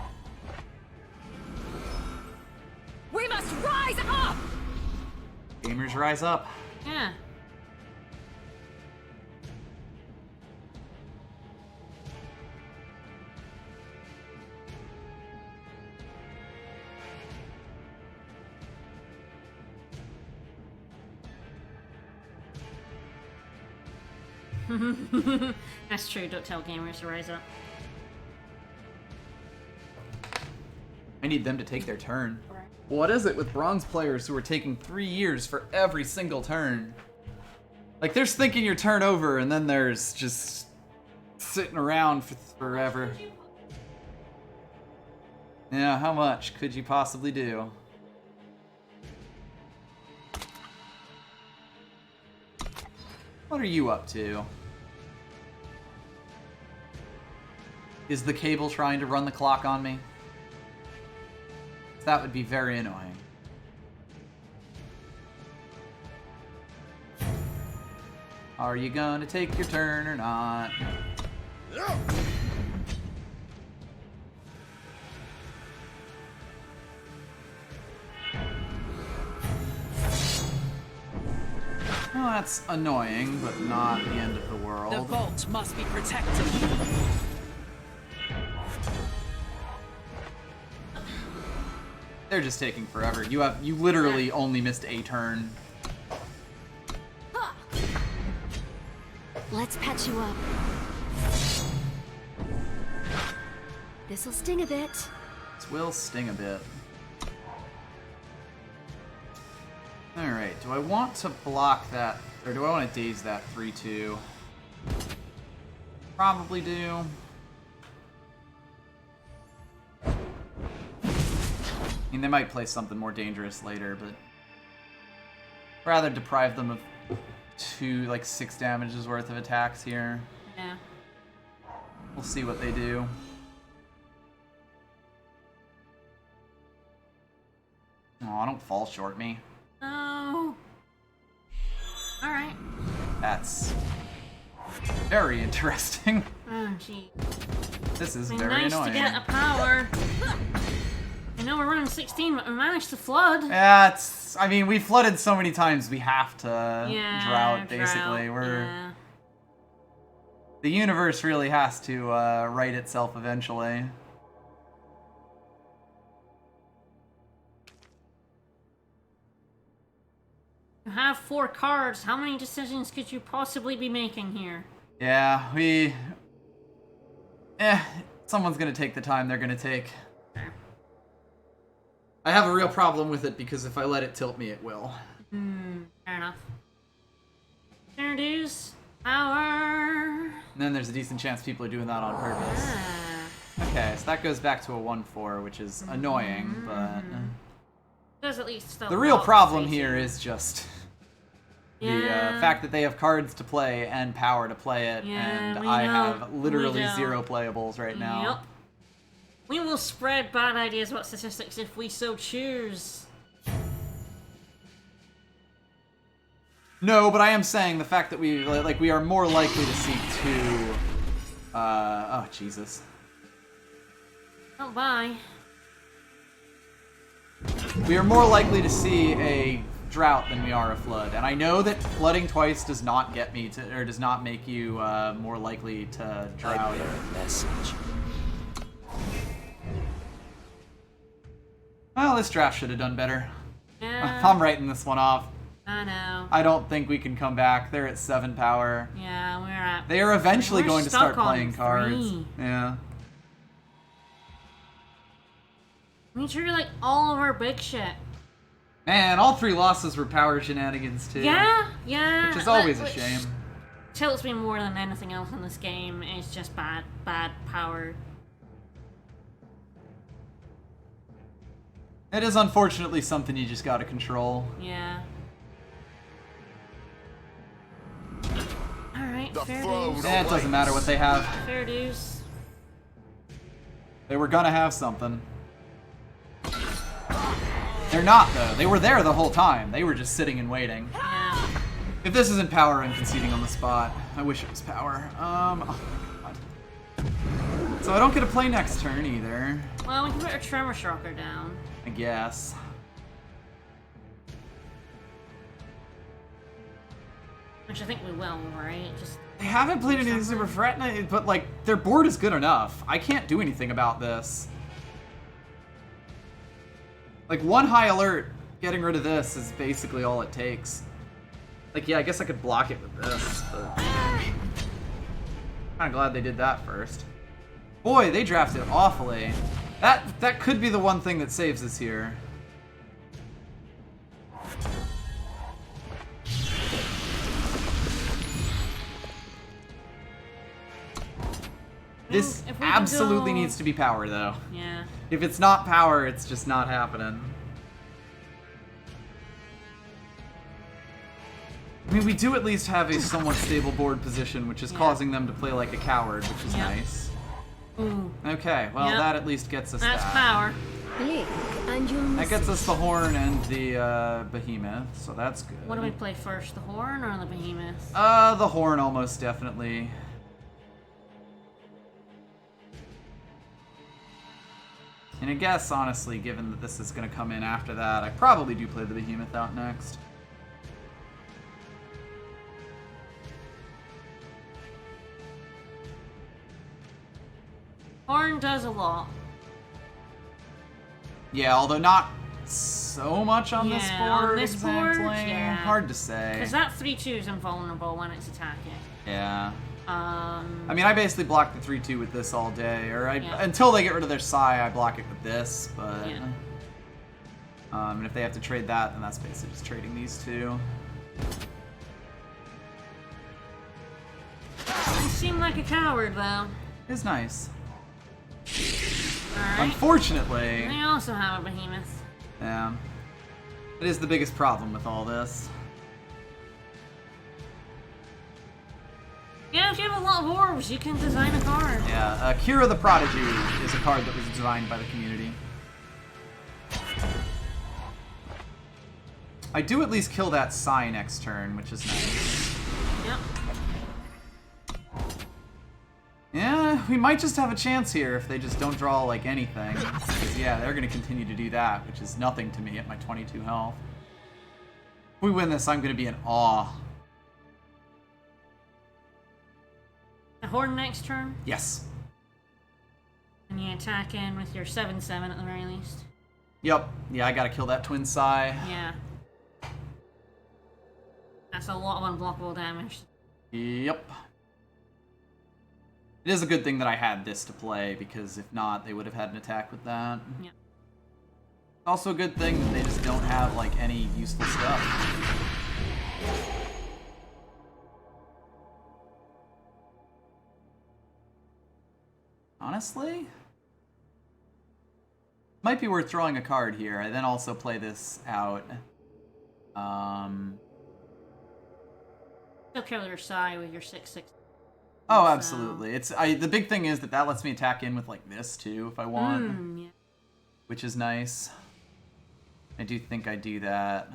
We must rise up! Gamers rise up. Yeah. That's true, don't tell gamers to rise up. I need them to take their turn. Right. What is it with bronze players who are taking 3 years for every single turn? Like, there's thinking your turn over, and then there's just sitting around for forever. Yeah, how much could you possibly do? What are you up to? Is the cable trying to run the clock on me? That would be very annoying. Are you gonna take your turn or not? Well, that's annoying, but not the end of the world. The vault must be protected. They're just taking forever. You literally only missed a turn. Let's patch you up. This'll sting a bit. This will sting a bit. Alright, do I want to block that, or do I want to daze that 3-2? Probably do. I mean, they might play something more dangerous later, but rather deprive them of 6 damages worth of attacks here. Yeah. We'll see what they do. Oh, don't fall short me. Oh. Alright. That's very interesting. Oh, gee. This is It'd be very nice annoying. to get a power. I know we're running 16, but we managed to flood. Yeah, I mean, we flooded so many times, we have to Yeah, drought, basically. yeah. The universe really has to right itself eventually. You have 4 cards. How many decisions could you possibly be making here? Yeah, someone's gonna take the time they're gonna take. Fair. I have a real problem with it because if I let it tilt me, it will. Fair enough. Introduce power. And then there's a decent chance people are doing that on purpose. Ah. Okay, so that goes back to a 1-4, which is annoying, but Does at least still the real help problem face here it. is just the Yeah. fact that they have cards to play and power to play it, Yeah, and we I know. have literally We don't. 0 playables right now. Yep. We will spread bad ideas about statistics if we so choose. No, but I am saying the fact that we are more likely to see 2. Oh Jesus. Oh, bye. We are more likely to see a drought than we are a flood, and I know that flooding twice does not get me to, or does not make you more likely to drought. I bear a message. Well, this draft should have done better. Yeah. I'm writing this one off. I know. I don't think we can come back. They're at 7 power. Yeah, we're at. They are eventually We're going to start stuck on playing cards. 3. Yeah. We trigger like all of our big shit. Man, all 3 losses were power shenanigans too. Yeah, yeah. Which is always a which shame. Tilts me more than anything else in this game. It's just bad power. It is unfortunately something you just gotta control. Yeah. Alright, The fair foe dues. Eh, it doesn't matter what they have. Fair dues. They were gonna have something. They're not, though. They were there the whole time. They were just sitting and waiting. Yeah. If this isn't power, I'm conceding on the spot. I wish it was power. Oh my god. So I don't get to play next turn either, Well, we can put our Tremor Shocker down. I guess. Which I think we will, right? Just They haven't played any Super Threat, but like, their board is good enough. I can't do anything about this. Like, 1 high alert, getting rid of this is basically all it takes. Like, yeah, I guess I could block it with this, but... Kinda glad they did that first. Boy, they drafted awfully. That could be the one thing that saves us here. This If we can absolutely go- needs to be power, though. Yeah. If it's not power, it's just not happening. I mean, we do at least have a somewhat stable board position, which is Yeah. causing them to play like a coward, which is Yep. nice. Ooh. Okay, well, Yep. that at least gets us That's that. power. Blink, and you'll That miss gets it. us the horn and the behemoth, so that's good. What do we play first, the horn or the behemoth? The horn almost definitely. And I guess, honestly, given that this is going to come in after that, I probably do play the behemoth out next. Horn does a lot. Yeah, although not so much on this Yeah, on board this board, exactly. yeah. Hard to say. Because that 3/2 is invulnerable when it's attacking. Yeah. Um, I mean, I basically block the 3/2 with this all day, or Yeah. until they get rid of their Psy, I block it with this, but... Yeah. And if they have to trade that, then that's basically just trading these two. you seem like a coward, though. It's nice. Alright. Unfortunately, They also have a behemoth. yeah. It is the biggest problem with all this. Yeah, if you have a lot of orbs, you can design a card. Yeah, Kira the Prodigy is a card that was designed by the community. I do at least kill that Psy next turn, which is nice. Yep. Yeah, we might just have a chance here if they just don't draw, like, anything. Because, yeah, they're going to continue to do that, which is nothing to me at my 22 health. If we win this, I'm going to be in awe. The horn next turn, Yes. and you attack in with your 7/7 at the very least. Yep. Yeah, I got to kill that Twin Psy. Yeah. That's a lot of unblockable damage. Yep. It is a good thing that I had this to play, because if not, they would have had an attack with that. Yeah. Also a good thing that they just don't have, like, any useful stuff. Honestly? Might be worth drawing a card here. I then also play this out. Still kill your Psy with your 6/6. Oh, So- absolutely. The big thing is that that lets me attack in with, like, this, too, if I want. Yeah. Which is nice. I do think I do that.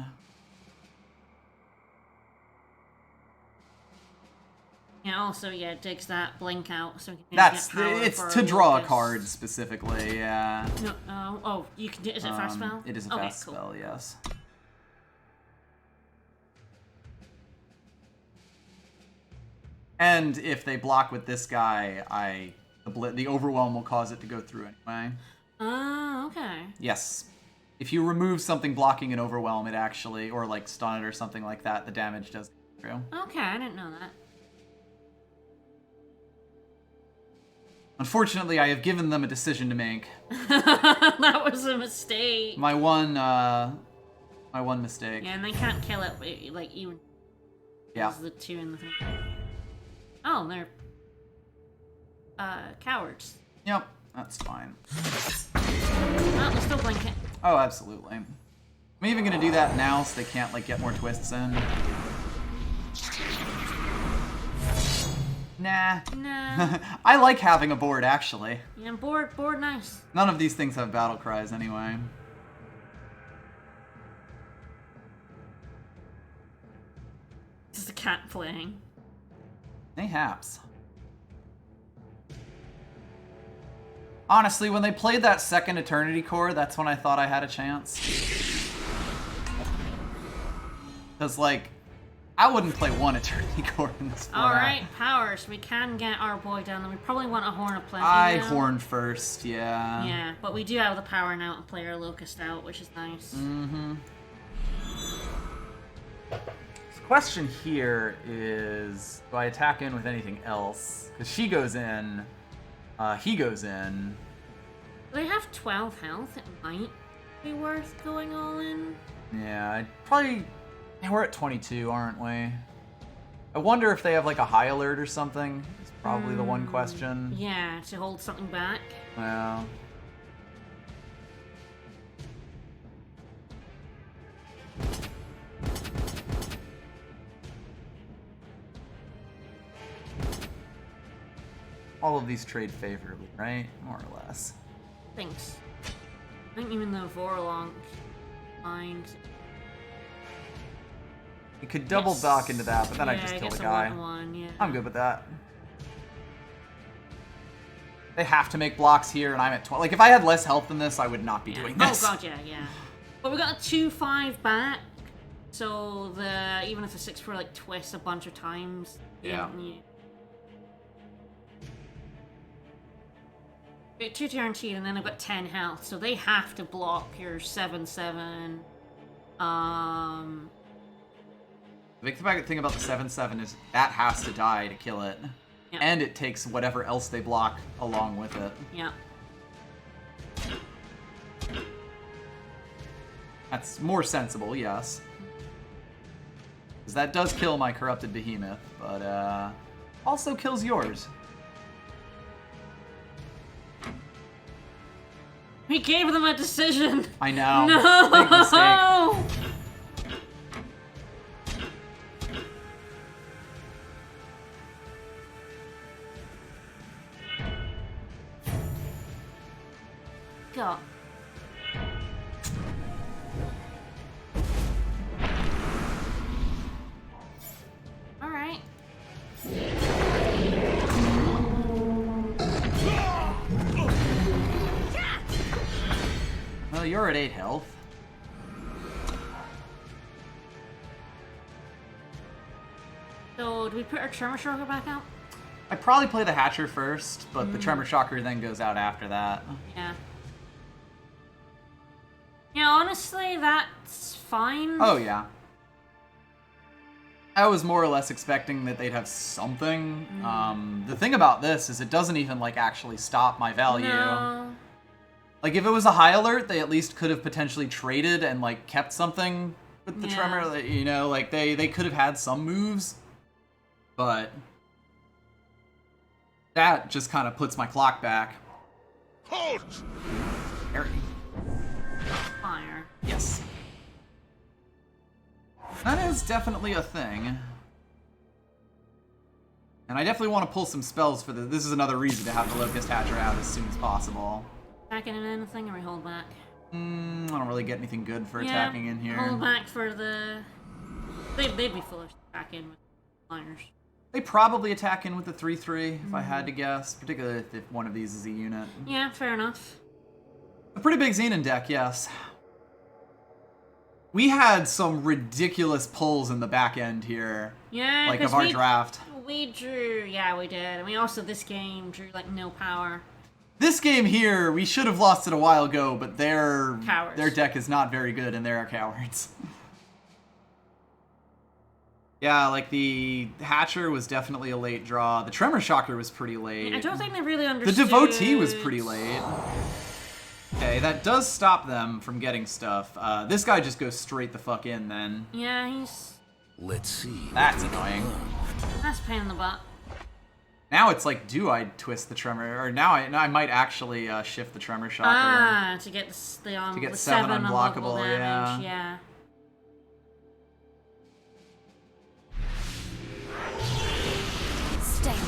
Yeah, also, yeah, it digs that blink out, so you can That's get power it's for to draw a Lucas. card specifically, yeah. No, oh, you can do, is it a fast spell? It is a Okay, fast cool. spell, yes. And if they block with this guy, the overwhelm will cause it to go through anyway. Oh, okay. Yes. If you remove something blocking an overwhelm, it actually, or like stun it or something like that, the damage does go through. Okay, I didn't know that. Unfortunately, I have given them a decision to make. That was a mistake. My one mistake. Yeah, and they can't kill it, like, even Yeah. as the 2 and the 3. Oh, they're cowards. Yep, that's fine. Oh, they still blink it. Oh, absolutely. I'm even gonna do that now so they can't, like, get more twists in. Nah. Nah. I like having a board, actually. Yeah, board nice. None of these things have battle cries anyway. This is a cat playing. Mayhaps. Honestly, when they played that second Eternity Core, that's when I thought I had a chance. Because, like, I wouldn't play one Eternity Core in this format. Alright, powers. We can get our boy down there. We probably want a Horn of Plenty. I now. horn first, yeah. Yeah, but we do have the power now to play our Locust out, which is nice. Mm-hmm. The question here is, do I attack in with anything else? Because she goes in, he goes in. They have 12 health. It might be worth going all in. Yeah, I'd probably... Yeah, we're at 22, aren't we? I wonder if they have, like, a high alert or something. Probably the one question. Yeah, to hold something back. Well. All of these trade favorably, right? More or less. Thanks. I think even though Vorlong mind. You could double dock into that, but then I Yeah, just kill guess the a guy. 1-1, yeah. I'm good with that. They have to make blocks here, and I'm at 12. Like, if I had less health than this, I would not be doing this. Oh god, yeah. But we got a 2-5 back, so the even if the 6-4 like twists a bunch of times. Yeah. Got 2 guaranteed, and then I've got 10 health, so they have to block your 7-7. The big thing about the 7-7 is that has to die to kill it. Yeah. And it takes whatever else they block along with it. Yeah. That's more sensible, yes. Because that does kill my Corrupted Behemoth, but also kills yours. We gave them a decision! I know. No! Big mistake. Go. Alright. Well, you're at 8 health. So, do we put our Tremor Shocker back out? I'd probably play the Hatcher first, but the Tremor Shocker then goes out after that. Yeah. Yeah, honestly, that's fine. Oh, yeah. I was more or less expecting that they'd have something. The thing about this is it doesn't even, like, actually stop my value. No. Like, if it was a high alert, they at least could have potentially traded and, like, kept something with the Yeah. Tremor. Like, you know, like, they could have had some moves. But that just kind of puts my clock back. Halt! Harry. Fire. Yes. That is definitely a thing. And I definitely want to pull some spells for this. This is another reason to have the Locust Hatcher out as soon as possible. Attacking in anything, or we hold back? I don't really get anything good for attacking in here. Hold back for the... They'd be foolish to attack in with flyers. They probably attack in with the 3-3, if I had to guess. Particularly if one of these is a unit. Yeah, fair enough. A pretty big Xenan deck, yes. We had some ridiculous pulls in the back end here. Yeah, like of our draft. We drew... Yeah, we did. And we also, this game, drew, like, no power. This game here, we should have lost it a while ago, but their deck is not very good, and they're cowards. Yeah, like the Hatcher was definitely a late draw. The Tremor Shocker was pretty late. I don't think they really The understood... Devotee was pretty late. Okay, that does stop them from getting stuff. This guy just goes straight the fuck in then. Yeah, he's... Let's see. That's annoying. That's a pain in the butt. Now it's like, do I twist the Tremor? Or now I might actually shift the Tremor Shocker. Ah, to get the 7 unblockable, damage, yeah.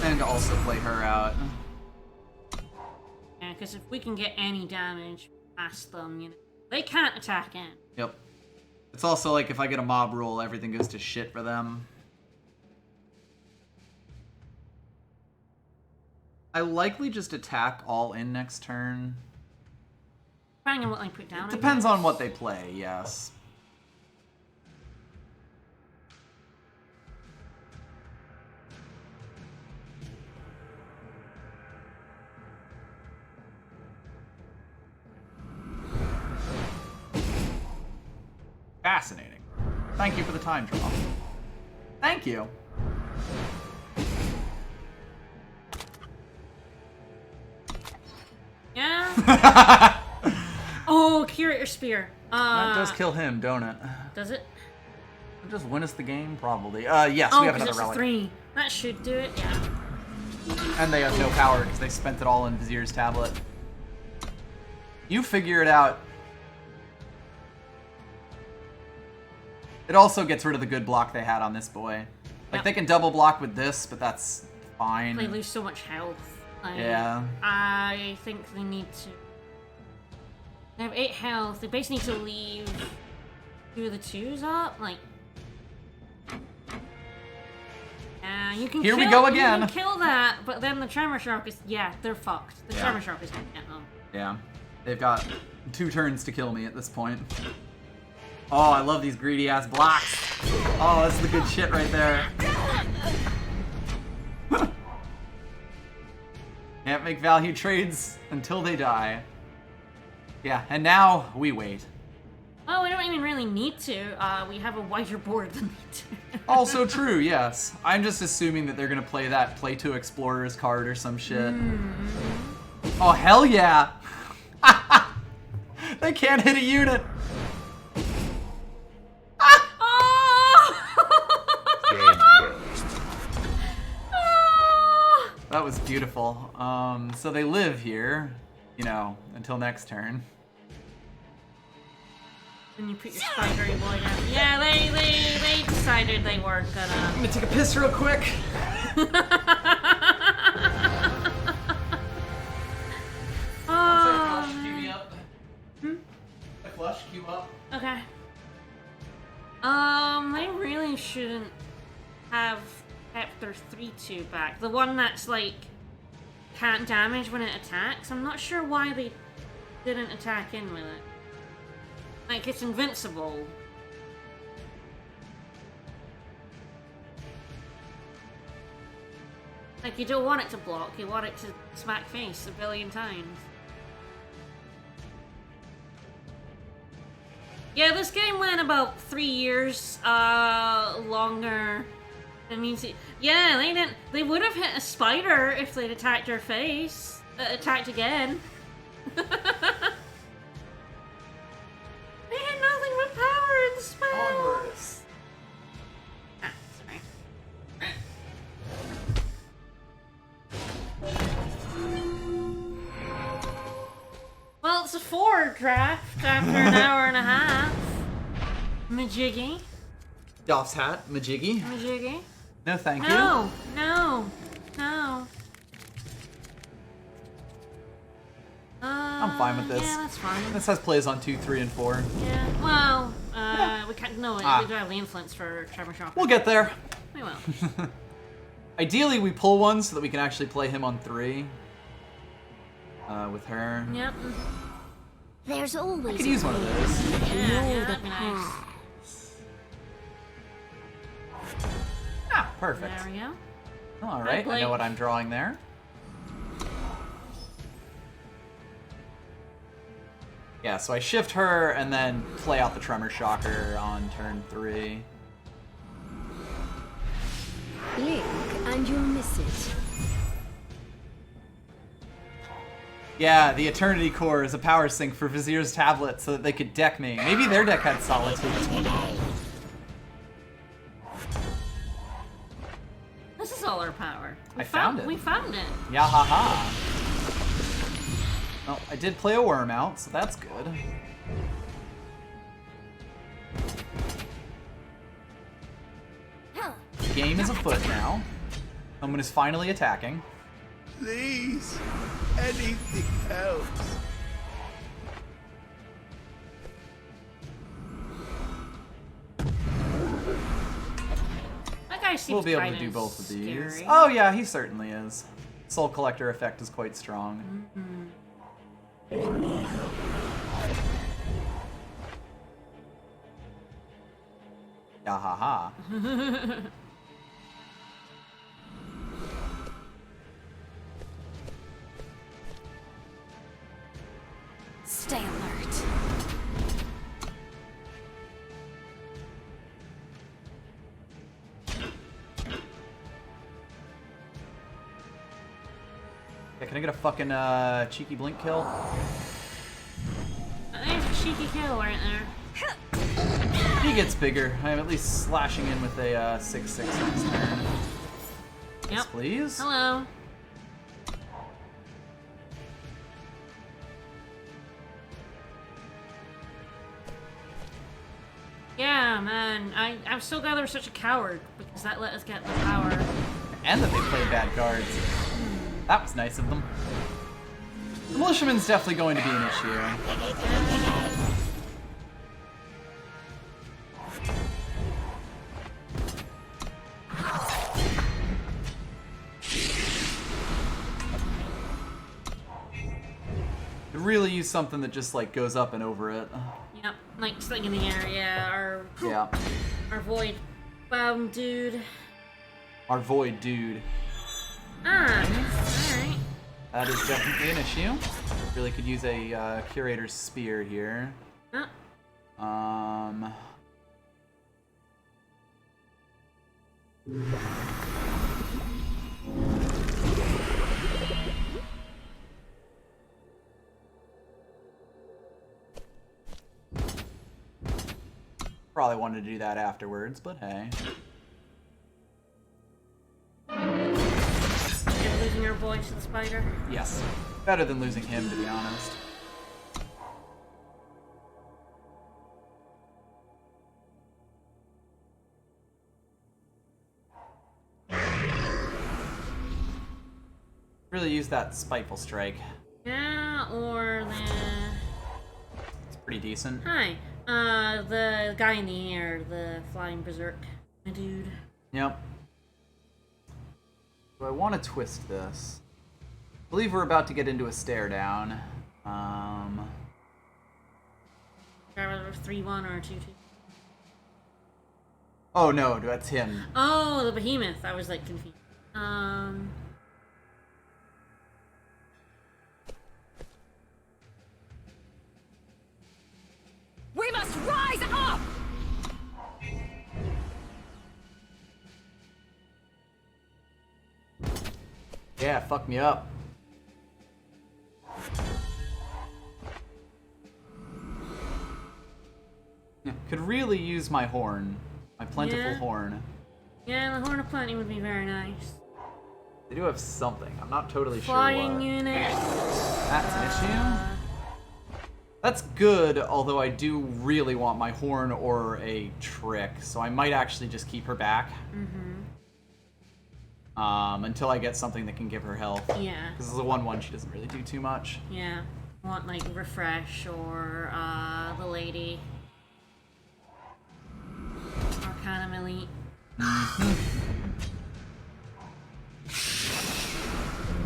And to also play her out. Yeah, because if we can get any damage past them, you know, they can't attack in. Yep. It's also like if I get a mob rule, everything goes to shit for them. I likely just attack all in next turn. Depending on what they put down. It depends on what they play, yes. Fascinating. Thank you for the time draw. Thank you. Yeah. Oh, Curator Spear. That does kill him, don't it? Does it? It'll just win us the game, probably. Yes, Oh, we have because another it's a relic. 3. That should do it, yeah. And they have no power because they spent it all in Vizier's tablet. You figure it out. It also gets rid of the good block they had on this boy. Like, Yep. they can double block with this, but that's fine. They lose so much health. Like, Yeah. I think they need to. They have 8 health. They basically need to leave 2 of the 2s up. Like, you can. Here we kill, go You again. can kill that, but then the Tremor Shark is. Yeah, they're fucked. The Yeah. Tremor Shark is gonna get them. Yeah. They've got 2 turns to kill me at this point. Oh, I love these greedy ass blocks. Oh, that's the good shit right there. Can't make value trades until they die. Yeah, and now we wait. Oh, we don't even really need to. We have a wider board than we do. Also true, yes. I'm just assuming that they're gonna play that Play 2 Explorers card or some shit. Oh, hell yeah! They can't hit a unit! That was beautiful. So they live here, you know, until next turn. And you put your spidery boy down. Yeah, they decided they weren't gonna. I'm gonna take a piss real quick. Oh, Cue me up. I flush, cue up. okay. They really shouldn't have kept their 3-2 back. The one that's like can't damage when it attacks. I'm not sure why they didn't attack in with it. Like, it's invincible. Like, you don't want it to block, you want it to smack face a billion times. Yeah, this game went about 3 years longer than means it. Yeah, they would have hit a spider if they'd attacked her face. Attacked again. They had nothing but power in the spells. Ah, sorry. Well, it's a 4 draft after an hour and a half. Majiggy. Doff's hat, Majiggy. Majiggy. No, thank you. No, no, no. I'm fine with this. Yeah, that's fine. This has plays on 2, 3, and 4. Yeah, well, we can't. No, we don't have the influence for Tremor Shock. We'll get there. We will. Ideally, we pull one so that we can actually play him on 3. With her. Yep. There's I always could use one of those. Yeah, that'd be nice. Ah, perfect. There we go. All right, I Blake. know what I'm drawing there. Yeah, so I shift her and then play out the Tremor Shocker on turn 3. blink and you'll miss it. Yeah, the Eternity Core is a power sink for Vizier's tablet so that they could deck me. Maybe their deck had Solitude. This is all our power. I found it. We found it. Yeah, haha. Well, I did play a worm out, so that's good. The game is afoot now. Someone is finally attacking. Please, anything helps. That guy seems We'll be able to kinda do both of these. scary. Oh yeah, he certainly is. Soul Collector effect is quite strong. Yeah, haha. Stay alert. Yeah, can I get a fucking cheeky blink kill? There's a cheeky kill right there. He gets bigger. I am at least slashing in with a 6/6 next turn. Yes, Yep. please. Hello. Yeah, man. I'm so glad they were such a coward, because that let us get the power. And that they played bad cards. That was nice of them. The militiaman's definitely going to be an issue. Could really use something that just like goes up and over it. Yep, like something in the air, yeah. Our void bound dude. Our void dude. Alright. That is definitely an issue. Really could use a curator's spear here. Probably wanted to do that afterwards, but hey. You're losing your voice to the spider? Yes. Better than losing him, to be honest. Really use that spiteful strike. Yeah, or the... It's pretty decent. Hi. The guy in the air, the flying berserk. My dude. Yep. Do I want to twist this? I believe we're about to get into a stare down. Whether it was 3-1 or 2-2. Oh no, that's him. Oh, the behemoth. I was like confused. We must rise up! Yeah, fuck me up. Yeah, could really use my horn. My plentiful Yeah. horn. Yeah, the Horn of Plenty would be very nice. They do have something. I'm not totally Flying sure what. unit. That's an issue. That's good, although I do really want my horn or a trick, so I might actually just keep her back. Until I get something that can give her health. Yeah. Because as a 1/1, she doesn't really do too much. Yeah. Want like refresh or the lady. Arcanum Elite.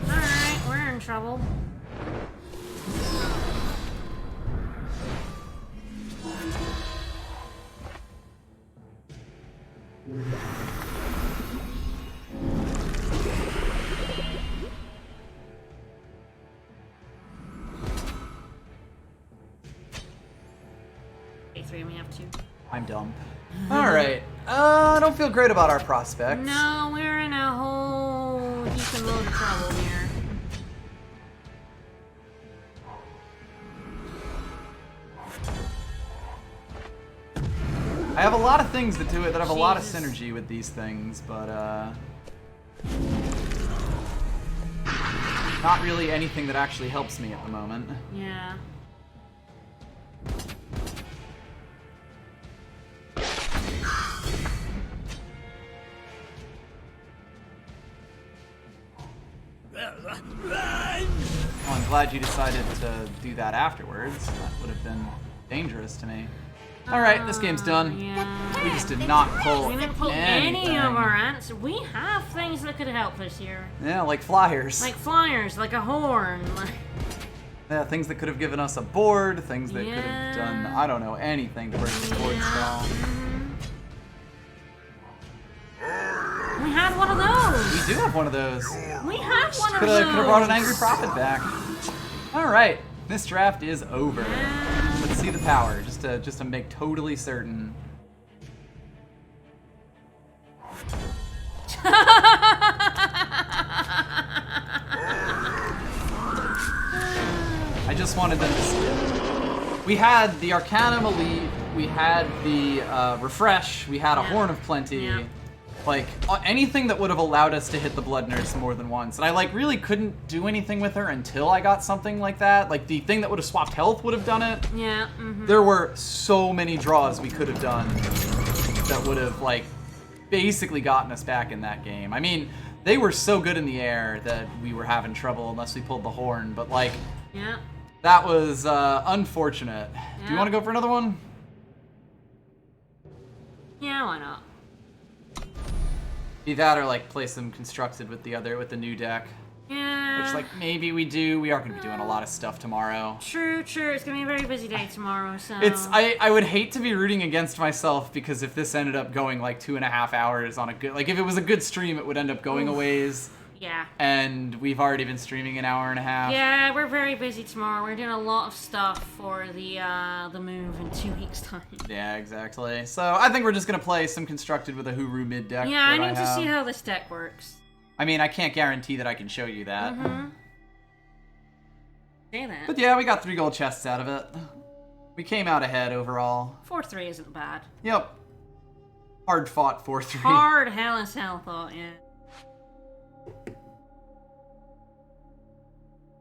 Alright, we're in trouble. A3, we have 2. I'm dumb. Alright. I don't feel great about our prospects. No, we're in a whole decent load of trouble here. I have a lot of things that do it that have a lot of Jesus. synergy with these things, but not really anything that actually helps me at the moment. Yeah. Well, I'm glad you decided to do that afterwards. That would have been dangerous to me. Alright, this game's done. Yeah. We just did not pull We didn't pull anything. any of our answers. We have things that could help us here. Yeah, like flyers. Like flyers, like a horn. Like... Yeah, things that could have given us a board, things that could have Yeah. done, I don't know, anything to break the board spell. We had one of those. We do have one of those. We had one of Could those. have brought an Angry Prophet back. Alright, this draft is over. Let's see the power, just to make totally certain. I just wanted them to see it. We had the Arcanum Elite, we had the Refresh, we had a Horn of Plenty. Yeah. Like, anything that would have allowed us to hit the Blood Nurse more than once. And I, like, really couldn't do anything with her until I got something like that. Like, the thing that would have swapped health would have done it. Yeah. There were so many draws we could have done. that would have, like, basically gotten us back in that game. I mean, they were so good in the air that we were having trouble unless we pulled the horn, but, like, Yeah. that was unfortunate. Do you want to go for another one? Yeah, why not? Either that or, like, play some constructed with the new deck. Yeah. Which, like, maybe we do. We are going to be doing a lot of stuff tomorrow. True. It's gonna be a very busy day tomorrow, so. I would hate to be rooting against myself because if this ended up going like 2.5 hours on a good, like if it was a good stream, it would end up going a ways. Yeah. And we've already been streaming an hour and a half. Yeah, we're very busy tomorrow. We're doing a lot of stuff for the move in 2 weeks' time. Yeah, exactly. So I think we're just gonna play some constructed with a Huru mid deck. Yeah, I that need to have. see how this deck works. I mean, I can't guarantee that I can show you that. Say that. But yeah, we got 3 gold chests out of it. We came out ahead overall. 4-3 isn't bad. Yep. Hard fought 4-3. Hard hell as hell thought, yeah.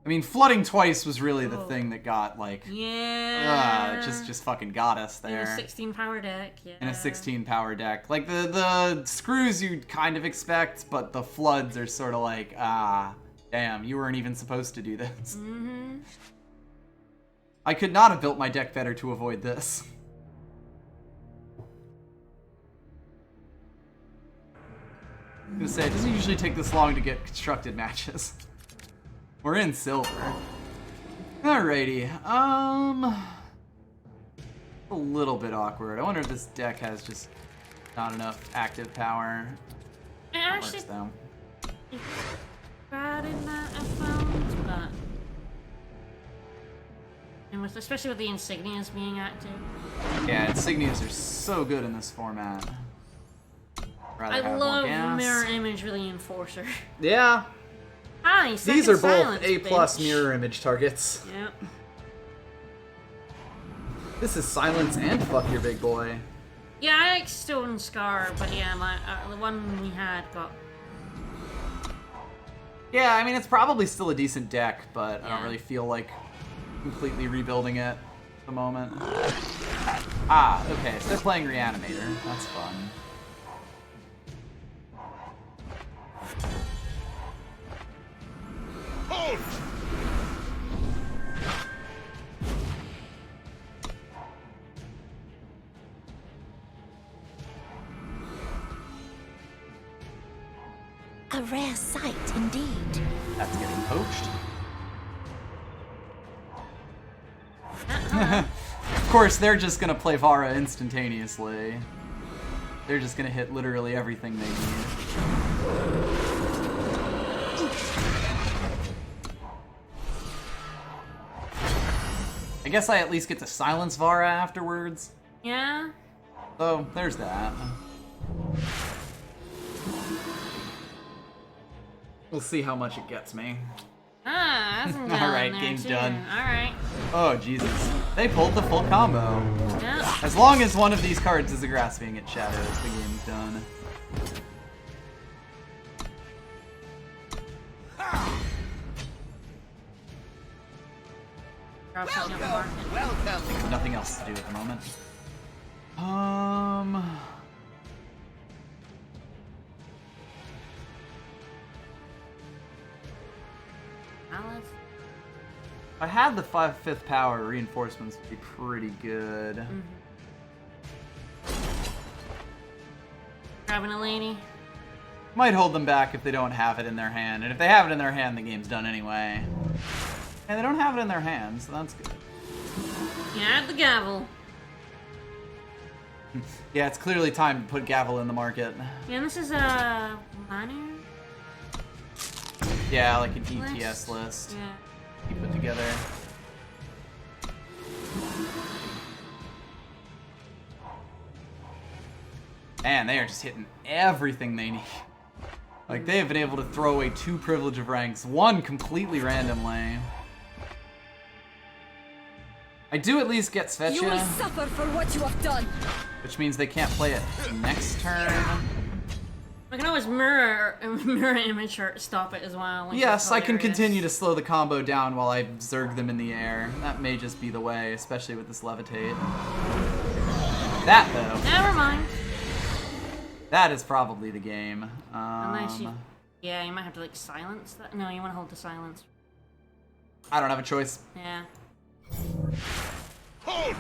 I mean, flooding twice was really the thing that got, like... Yeah. just fucking got us In there. a 16 power deck, yeah. In a 16 power deck. Like, the screws you'd kind of expect, but the floods are sort of like, damn, you weren't even supposed to do this. I could not have built my deck better to avoid this. I was gonna say, it doesn't usually take this long to get constructed matches. We're in silver. Alrighty, a little bit awkward. I wonder if this deck has just not enough active power. I That actually works though. bad in that I found, but and especially with the insignias being active. Yeah, insignias are so good in this format. Rather I have more love gas. mirror image really enforcer. Yeah, Hi, these are both silence, A+ bitch. mirror image targets. Yep. This is silence and fuck your big boy. Yeah, I like Stone Scar, but yeah, my the one we had got. Yeah, I mean it's probably still a decent deck, but I don't Yeah. really feel like completely rebuilding it at the moment. Ah, okay, so they're playing Reanimator. That's fun. Halt! A rare sight indeed. That's getting poached. Of course, they're just gonna play Vara instantaneously. They're just gonna hit literally everything they need. I guess I at least get to silence Vara afterwards. Yeah. So, there's that. We'll see how much it gets me. Ah, that's done. Alright, there, game's too. done. Alright. Oh, Jesus. They pulled the full combo. Yeah. As long as one of these cards is a Grasping at Shadows, the game's done. Drop something on the market. Welcome. Nothing else to do at the moment. Alice. If I had the 5/5 power, reinforcements would be pretty good. Grabbing a lady. Might hold them back if they don't have it in their hand. And if they have it in their hand, the game's done anyway. And they don't have it in their hand, so that's good. Yeah, the gavel. Yeah, it's clearly time to put Gavel in the market. Yeah, this is a minor Yeah, like an ETS list. Yeah. You put together. Man, they are just hitting everything they need. Like, they have been able to throw away 2 privilege of ranks, 1 completely randomly. I do at least get You will Svetcha, suffer for what you have done. which means they can't play it next turn. I can always mirror image or stop it as well. which Yes, is I can hilarious. continue to slow the combo down while I zerg them in the air. That may just be the way, especially with this levitate. That, though, Never mind. That is probably the game. Unless you... Yeah, you might have to, like, silence that. No, you want to hold the silence. I don't have a choice. Yeah. Halt!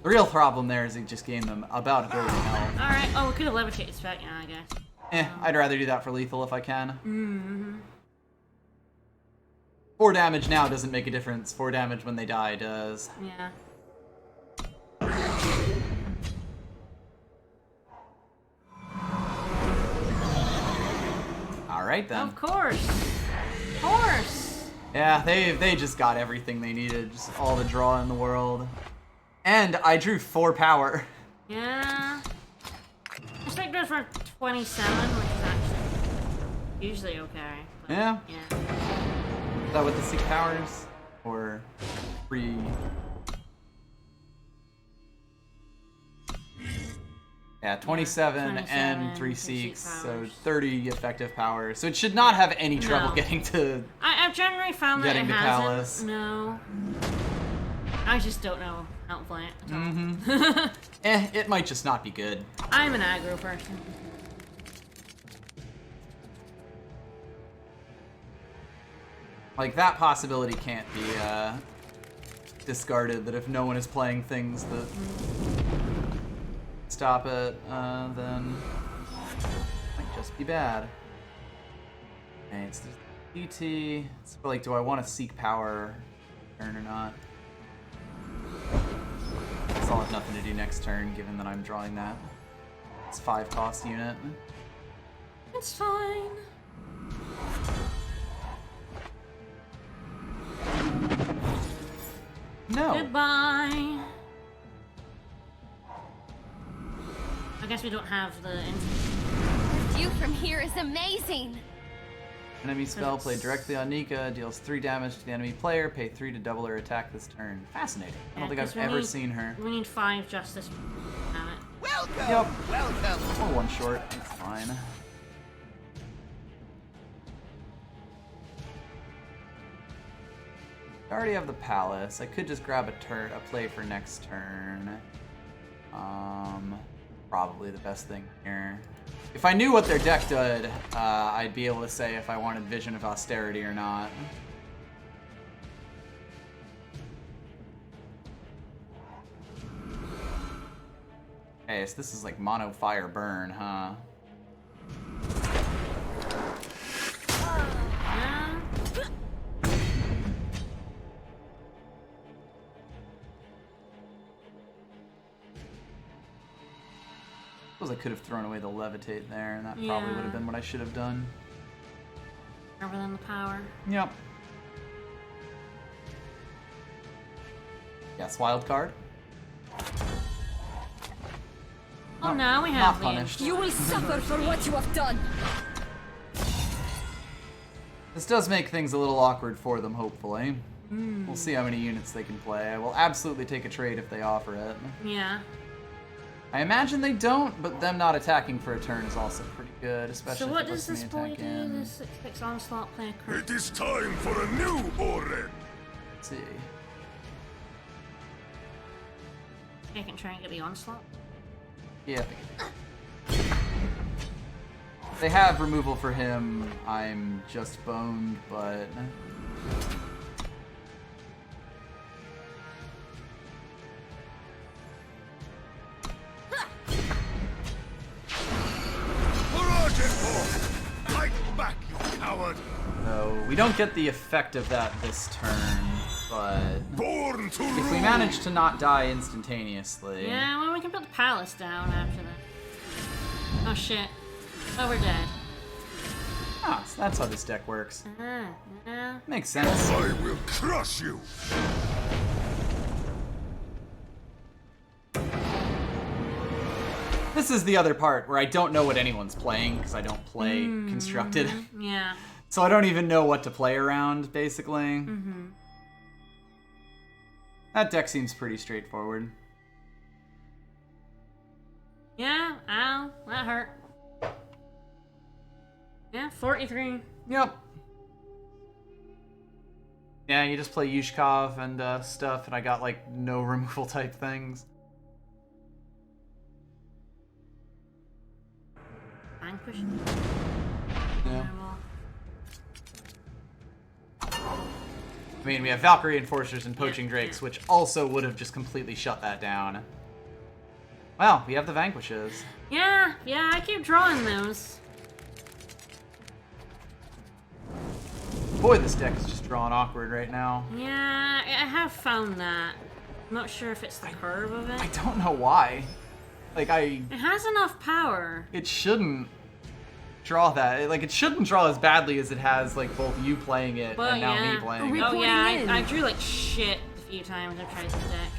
The real problem there is it just gained them about 1 billion health. Alright. Oh, we could have levitated spec, yeah, I guess. I'd rather do that for lethal if I can. 4 damage now doesn't make a difference. 4 damage when they die does. Yeah. Alright then. Of course. Of course. Yeah, they just got everything they needed. Just all the draw in the world. And I drew 4 power. Yeah. This deck goes for 27, which is actually usually okay. But Yeah. Yeah. Is that with the 6 powers? Or 3? Yeah, 27 and 3 seeks, so 30 effective power. So it should not have any trouble No. getting to... I've generally found that it Getting to hasn't. Palace. No. I just don't know how to play it at all. it might just not be good. I'm an aggro person. Like, that possibility can't be discarded, that if no one is playing things that stop it, then it might just be bad. Okay, it's DT. It's like, do I want to seek power turn or not? Guess I'll have nothing to do next turn, given that I'm drawing that. It's 5 cost unit. It's fine. No. Goodbye. I guess we don't have the... The view from here is amazing. Enemy spell played directly on Nika, deals 3 damage to the enemy player, pay 3 to double her attack this turn. Fascinating. I don't think I've ever seen her. We need 5 justice. Damn it. Welcome! Yep. Welcome! Or 1 short, that's fine. I already have the palace. I could just grab a play for next turn. Probably the best thing here. If I knew what their deck did, I'd be able to say if I wanted Vision of Austerity or not. Okay, so this is like mono fire burn, huh? Yeah. Suppose I could have thrown away the levitate there, and that probably Yeah. would have been what I should have done. Rather than the power. Yep. Yes, wild card. Oh, now we Not have the punished. You will suffer for what you have done. This does make things a little awkward for them, hopefully. We'll see how many units they can play. I will absolutely take a trade if they offer it. Yeah. I imagine they don't, but them not attacking for a turn is also pretty good, especially So what if it does lets this me boy attack do? in. This 6 onslaught play a crit. It is time for a new Oren. Let's see. I can try and get the onslaught. Yeah, I think if they have removal for him, I'm just boned, but... Fight back, you coward! No, we don't get the effect of that this turn, but... Born to If we rule! manage to not die instantaneously... Yeah, well, we can put the palace down after that. Oh, shit. Oh, we're dead. Ah, so that's how this deck works. Yeah. Makes sense. I will crush you! This is the other part where I don't know what anyone's playing, because I don't play Constructed. Yeah. So I don't even know what to play around, basically. That deck seems pretty straightforward. Yeah, ow, that hurt. Yeah, 43. Yep. Yeah, you just play Yushkov and stuff, and I got like no removal type things. Vanquish. Yeah. I mean, we have Valkyrie Enforcers and Poaching Drakes, which also would have just completely shut that down. Well, we have the Vanquishes. Yeah, I keep drawing those. Boy, this deck is just drawing awkward right now. Yeah, I have found that. I'm not sure if it's the curve of I it. don't know why. Like, It has enough power. It shouldn't draw that. Like, it shouldn't draw as badly as it has, like, both you playing it But and now yeah. me playing it. Oh yeah, Reporting in. I drew like shit a few times I've tried this deck.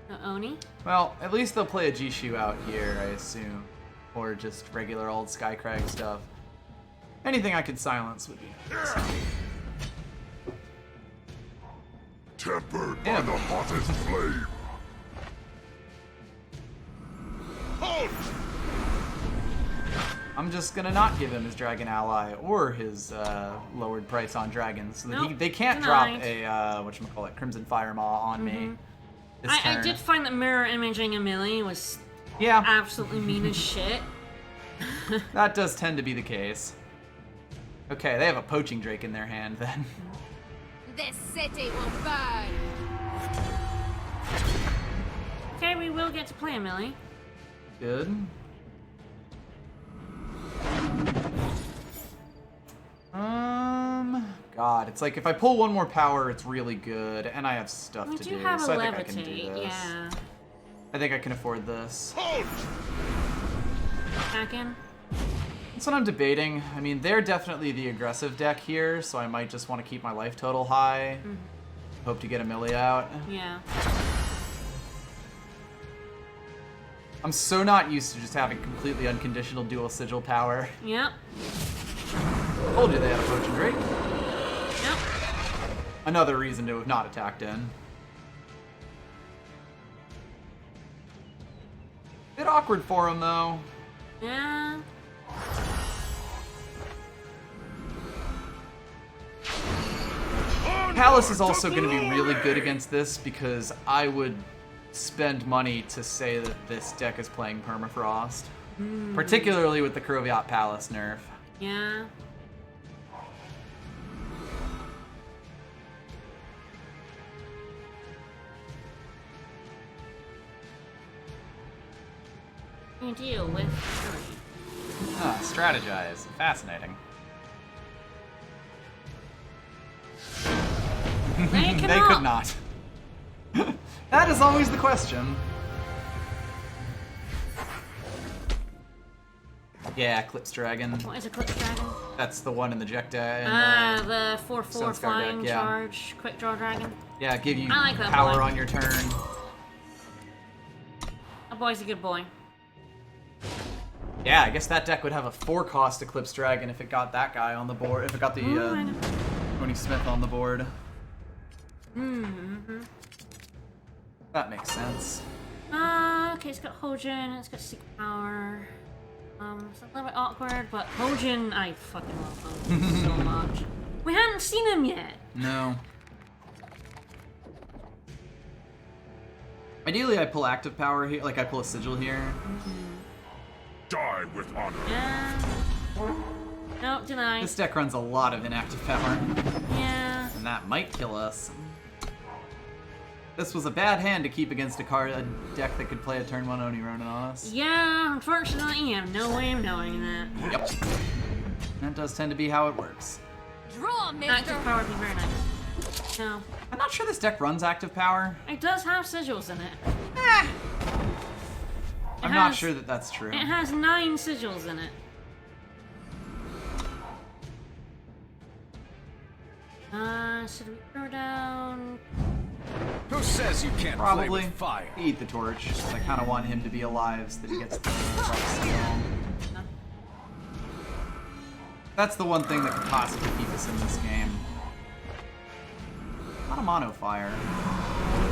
No Oni? Well, at least they'll play a Jishu out here, I assume. Or just regular old Skycrag stuff. Anything I could silence would be nice. Tempered Yeah. by the hottest flame. Halt! I'm just gonna not give him his Dragon Ally or his lowered price on dragons. So that Nope, they can't denied. drop a, whatchamacallit, Crimson Firemaw on me this I turn. did find that mirror imaging a melee was Yeah, absolutely mean as shit. that does tend to be the case. Okay, they have a Poaching Drake in their hand then. This city will burn. Okay, we will get to play a melee. Good. God, it's like if I pull one more power, it's really good, and I have stuff We to do do, have a so I think I can do levitate, this. yeah. I think I can afford this. Halt! Back in. That's what I'm debating. I mean, they're definitely the aggressive deck here, so I might just want to keep my life total high. Hope to get a milli out. Yeah. I'm so not used to just having completely unconditional dual sigil power. Yep. Told you they had a Poaching Drake. Yep. Another reason to have not attacked in. Bit awkward for him, though. Yeah. Palace is also going to be really good against this because I would spend money to say that this deck is playing Permafrost. Particularly with the Kroviat Palace nerf. Yeah. You deal with three. Ah, strategize. Fascinating. They They cannot. could not. That is always the question. Yeah, Eclipse Dragon. What is Eclipse Dragon? That's the one in the Jekta. And, The 4/4 Sunscar flying deck, yeah. charge, quick draw dragon. yeah, give you I like that power boy. on your turn. That boy's a good boy. Yeah, I guess that deck would have a 4-cost Eclipse Dragon if it got that guy on the board. If it got the I know. Tony Smith on the board. Mm-hmm. That makes sense. Okay, it's got Hojin, it's got Secret Power. It's a little bit awkward, but Hojin, I fucking love Hojin so much. We haven't seen him yet. No. Ideally, I pull active power here, like I pull a sigil here. Die with honor. Yeah. No, denied. This deck runs a lot of inactive power, Yeah. and that might kill us. This was a bad hand to keep against a deck that could play a turn 1 Oni Ronin on us. Yeah, unfortunately, you have no way of knowing that. Yep. That does tend to be how it works. Draw, Active mister. power would be very nice. No. I'm not sure this deck runs active power. It does have sigils in it. I'm not has- sure that that's true. It has 9 sigils in it. Should we throw down? Who says you can't play Probably. with fire? Eat the torch. 'Cause I kind of want him to be alive so that he gets the sigil. That's the one thing that could possibly keep us in this game. Not a mono fire.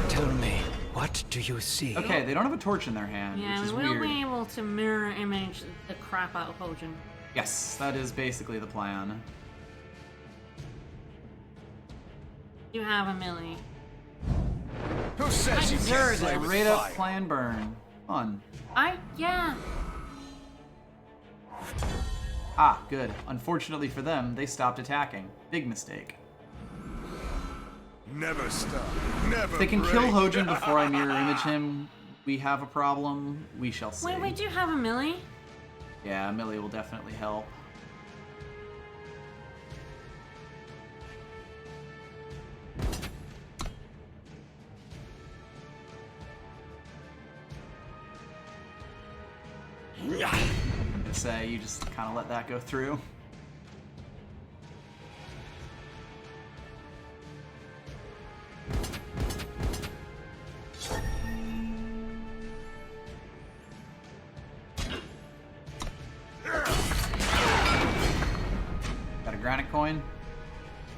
Tell me, what do you see? Okay, they don't have a torch in their hand, Yeah, which is we will weird. be able to mirror image the crap out of Hojin. Yes, that is basically the plan. You have a Millie. Who says you deserve can't play it. with Straight up fire? plan burn. Fun. Yeah. Ah, good. Unfortunately for them, they stopped attacking. Big mistake. Never stop. Never If they can break. kill Hojin before I mirror image him, we have a problem. We shall see. Wait, do you have a Millie? Yeah, Millie will definitely help. Say you just kind of let that go through. Got a granite coin?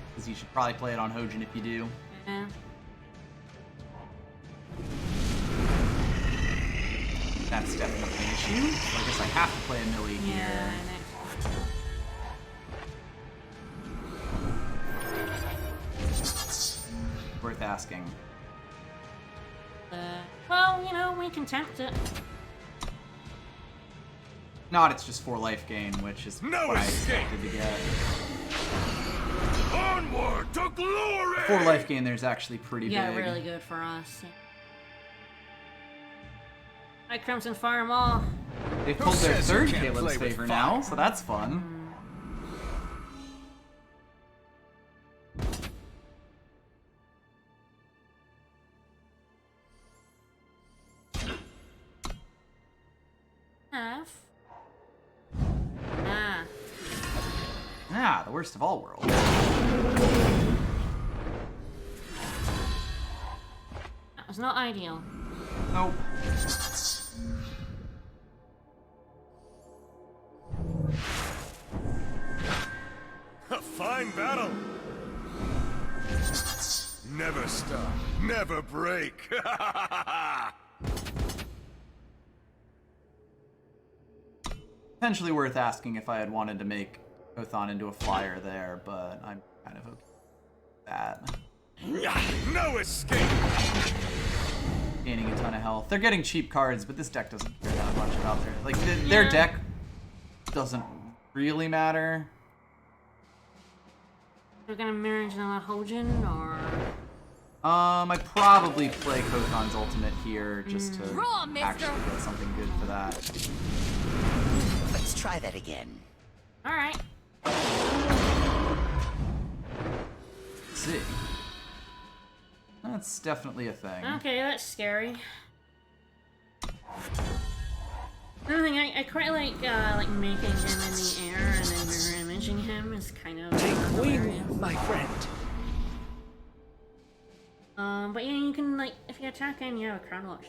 Because you should probably play it on Hojin if you do. Yeah. That's definitely an issue. So I guess I have to play a Millie here. Yeah. Worth asking. Well, you know, we can tempt it. Not, it's just 4 life gain, which is No what I escape. expected to get. Onward to glory! 4 life gain there's actually pretty Yeah, big. really good for us. Yeah. Alright, Crimson, fire them all. They've pulled their says you third can't Caleb's play with favor fire? now, so that's fun. Have. Ah. Ah, the worst of all worlds. That was not ideal. Nope. A fine battle. Never stop. Never break. Potentially worth asking if I had wanted to make Othon into a flyer there, but I'm kind of okay with that. No escape. Gaining a ton of health. They're getting cheap cards, but this deck doesn't care that much about their... Like, their deck doesn't really matter. We're gonna mirror into Hojin, or... I probably play Kothon's ultimate here just to Raw, mister. actually get something good for that. Let's try that again. Alright. Let's see. That's definitely a thing. Okay, that's scary. Another thing, I quite like making him in the air and then mirror imaging him is kind of hilarious. My friend. But yeah, you can if you attack and you have a crown watch.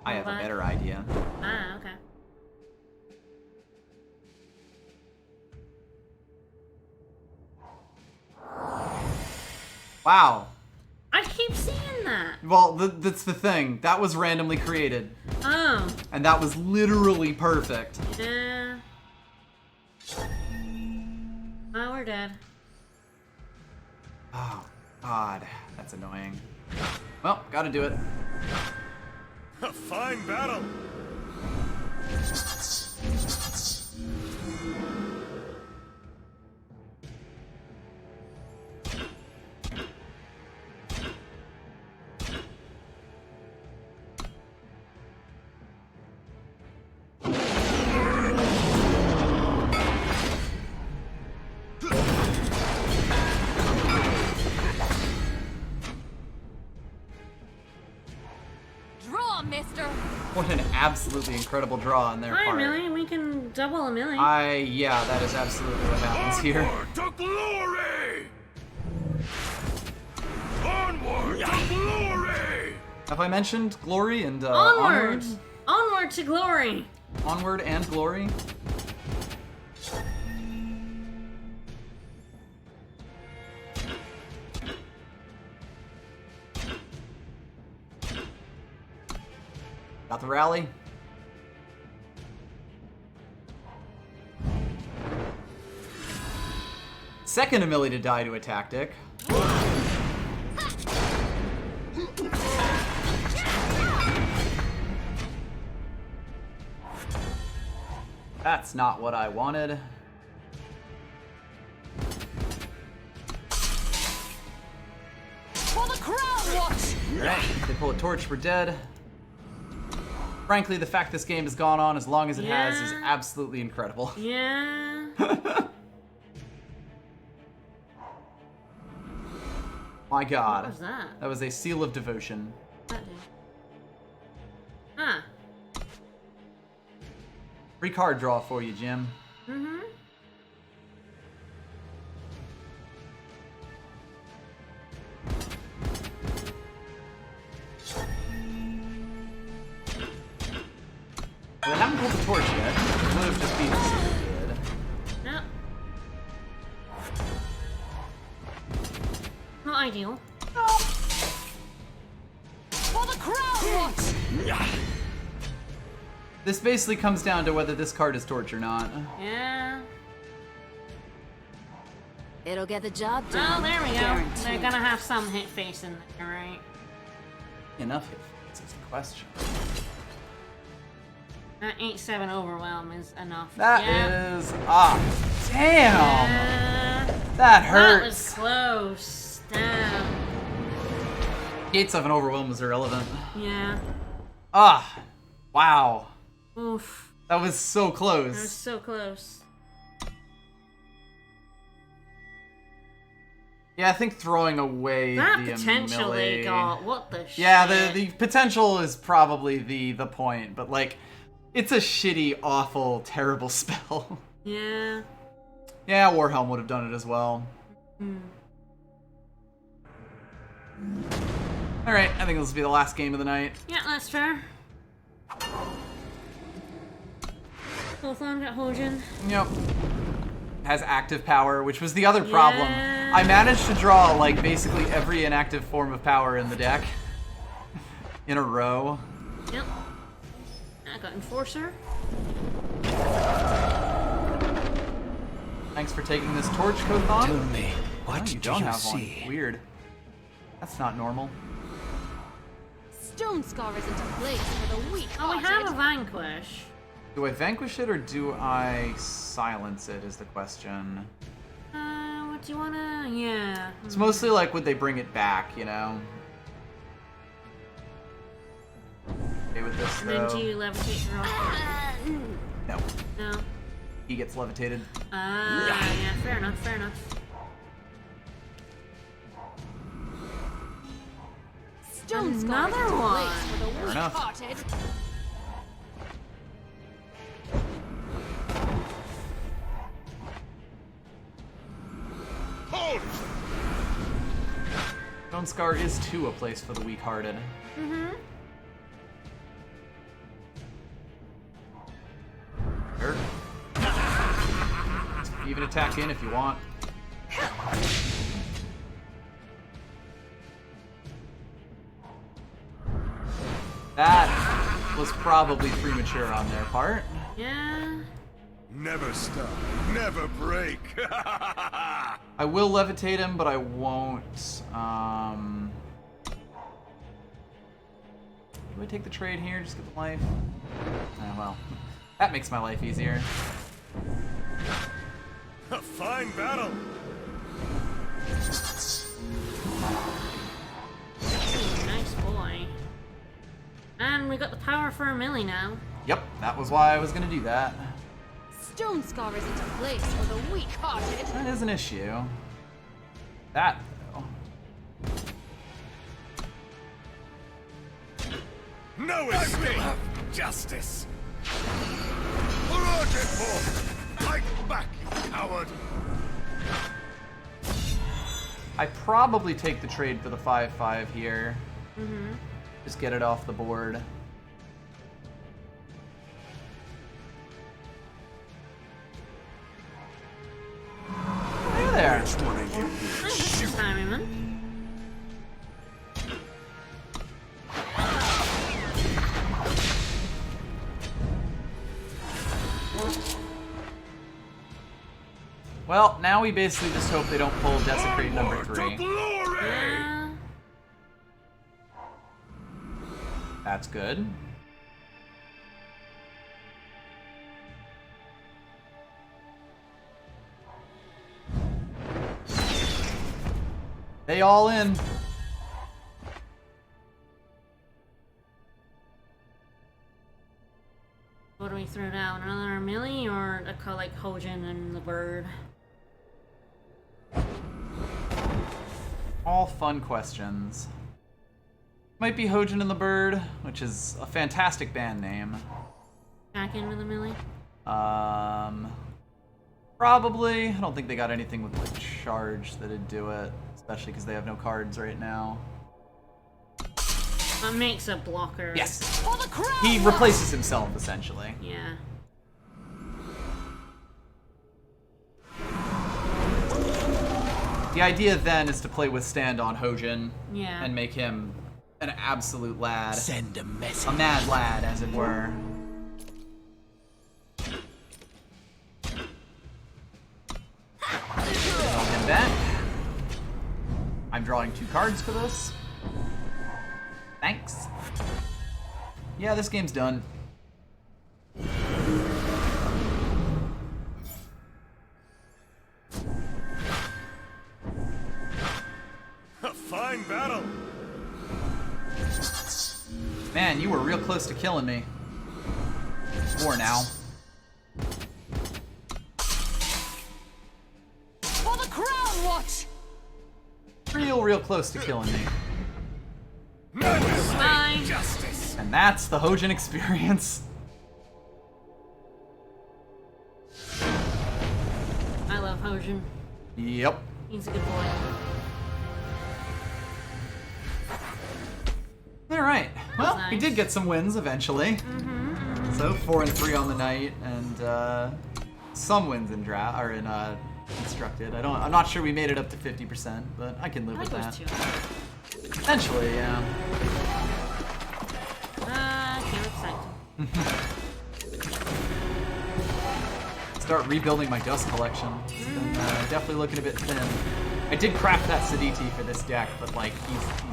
I have a better idea. Ah, okay. Wow. I keep seeing that. Well, that's the thing. That was randomly created. Oh. And that was literally perfect. Yeah. Oh, we're dead. Oh, God. That's annoying. Well, gotta do it. A fine battle. Draw, mister. What an absolutely incredible draw on their Hi, part. Millie. We can double a Millie. Yeah, that is absolutely what happens here. Onward to glory! Onward to glory! Have I mentioned glory and Onward! Onward to glory! Onward and glory? Got the rally? second Amelie to die to a tactic. That's not what I wanted. For the crown watch! Alright, they pull a torch, we're dead. Frankly, the fact this game has gone on as long as it has is absolutely incredible. Yeah. My god. What was that? That was a seal of devotion. That did. Huh. Free card draw for you, Jim. Mm-hmm. Well, they haven't pulled the torch yet. It would have just been so good. No. Not ideal. For the crown watch! This basically comes down to whether this card is torch or not. Yeah. It'll get the job done. Oh, there we go. Guaranteed. They're gonna have some hit face in there, right? Enough hit points is the question. That 8-7 overwhelm is enough. That yeah. is... Ah, damn! Yeah. That That was hurts! close. Damn. Gates of an overwhelm was irrelevant. Yeah. Ah, wow. Oof. That was so That was close. so close. Yeah, I think throwing away That the potentially Amelie- got what the shit. Yeah, the potential is probably the point, but like, it's a shitty, awful, terrible spell. Yeah. Yeah, Warhelm would have done it as well. Alright, I think this will be the last game of the night. Yeah, that's fair. Hawthorne got Hojin. Yep. Has active power, which was the other problem. Yeah. I managed to draw, like, basically every inactive form of power in the deck. In a row. Yep. I got Enforcer. Thanks for taking this torch, Kothon. Tell me, Oh, what you do don't you have see? one. Weird. That's not normal. Stone Scar isn't a place for the weak. Oh, we have a Vanquish. Do I vanquish it or do I silence it is the question. What do you wanna... Yeah. It's mostly like, would they bring it back, you know? Okay with this, And then though. do you levitate the rock? No. No. He gets levitated. Yeah, fair enough, fair enough. Stone Scar Another isn't a one. place for the Fair enough. weak-hearted. Hold! Stone Scar is too a place for the weak-hearted. Sure. Even attack in if you want. That was probably premature on their part. Yeah. Never stop, never break. I will levitate him, but I won't. Do I take the trade here? Just get the life? Oh, well. That makes my life easier. A fine battle. Nice boy. And we got the power for a Millie now. Yep, that was why I was gonna do that. Stone Scar isn't a place for the weak-hearted. That is an issue. That, though. No escape. Justice. Fight back, you coward. I probably take the trade for the 5/5 here. Just get it off the board. Hey there. Thanks for timing, man. Well, now we basically just hope they don't pull Desecrate number 3. Yeah. That's good. They all in. What do we throw down? Another Millie or a call like Hojin and the bird? All fun questions. Might be Hojin and the Bird, which is a fantastic band name. Back in with the Millie? Probably. I don't think they got anything with like charge that'd do it, especially because they have no cards right now. That makes a blocker. Yes. He replaces himself essentially. Yeah. The idea then is to play Withstand on Hojin Yeah. and make him an absolute lad. Send a message. A mad lad, as it were. Draw him back. I'm drawing 2 cards for this. Thanks. Yeah, this game's done. A fine battle. Man, you were real close to killing me. More now. For the crown watch! Real close to killing me. Fine. Justice. And that's the Hojin experience. I love Hojin. Yep. He's a good boy. Alright. Well, we nice. did get some wins eventually. So 4 and 3 on the night, and some wins in draft or in constructed. I'm not sure we made it up to 50%, but I can live I with think it that. was 200. Eventually, yeah. Can't excite. Start rebuilding my dust collection. It's been definitely looking a bit thin. I did craft that Siditi for this deck, but like he's good.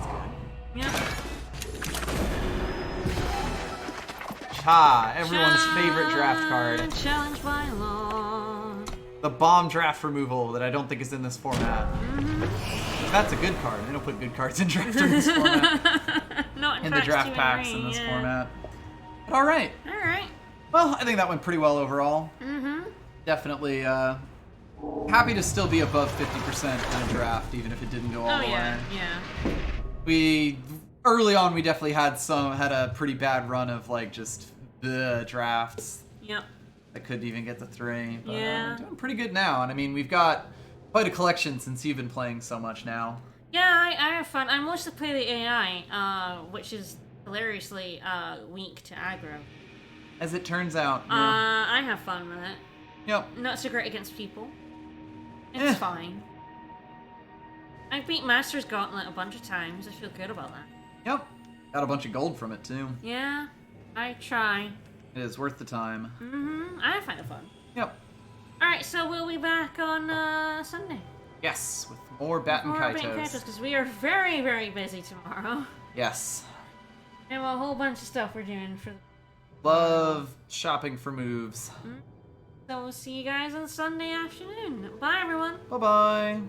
Yeah. Cha, everyone's favorite draft card. Challenge by law. The bomb draft removal that I don't think is in this format. That's a good card. They don't put good cards in draft in this format. Not In the draft packs in this format. But alright. Alright. Well, I think that went pretty well overall. Definitely happy to still be above 50% in a draft, even if it didn't go all the yeah, way. yeah. Early on, we definitely had a pretty bad run of like just the drafts Yep. that couldn't even get to 3. But Yeah. doing pretty good now, and I mean we've got quite a collection since you've been playing so much now. Yeah, I have fun. I mostly play the AI, which is hilariously weak to aggro. As it turns out. Yeah. I have fun with it. Yep. Not so great against people. It's Eh. fine. I beat Master's Gauntlet a bunch of times. I feel good about that. Yep. Got a bunch of gold from it too. Yeah, I try. It is worth the time. I find it fun. Yep. Alright, so we'll be back on Sunday. Yes, with more Bat and Kaitos. because we are very, very busy tomorrow. Yes. And a whole bunch of stuff we're doing for. Love shopping for moves. So we'll see you guys on Sunday afternoon. Bye, everyone. Bye-bye.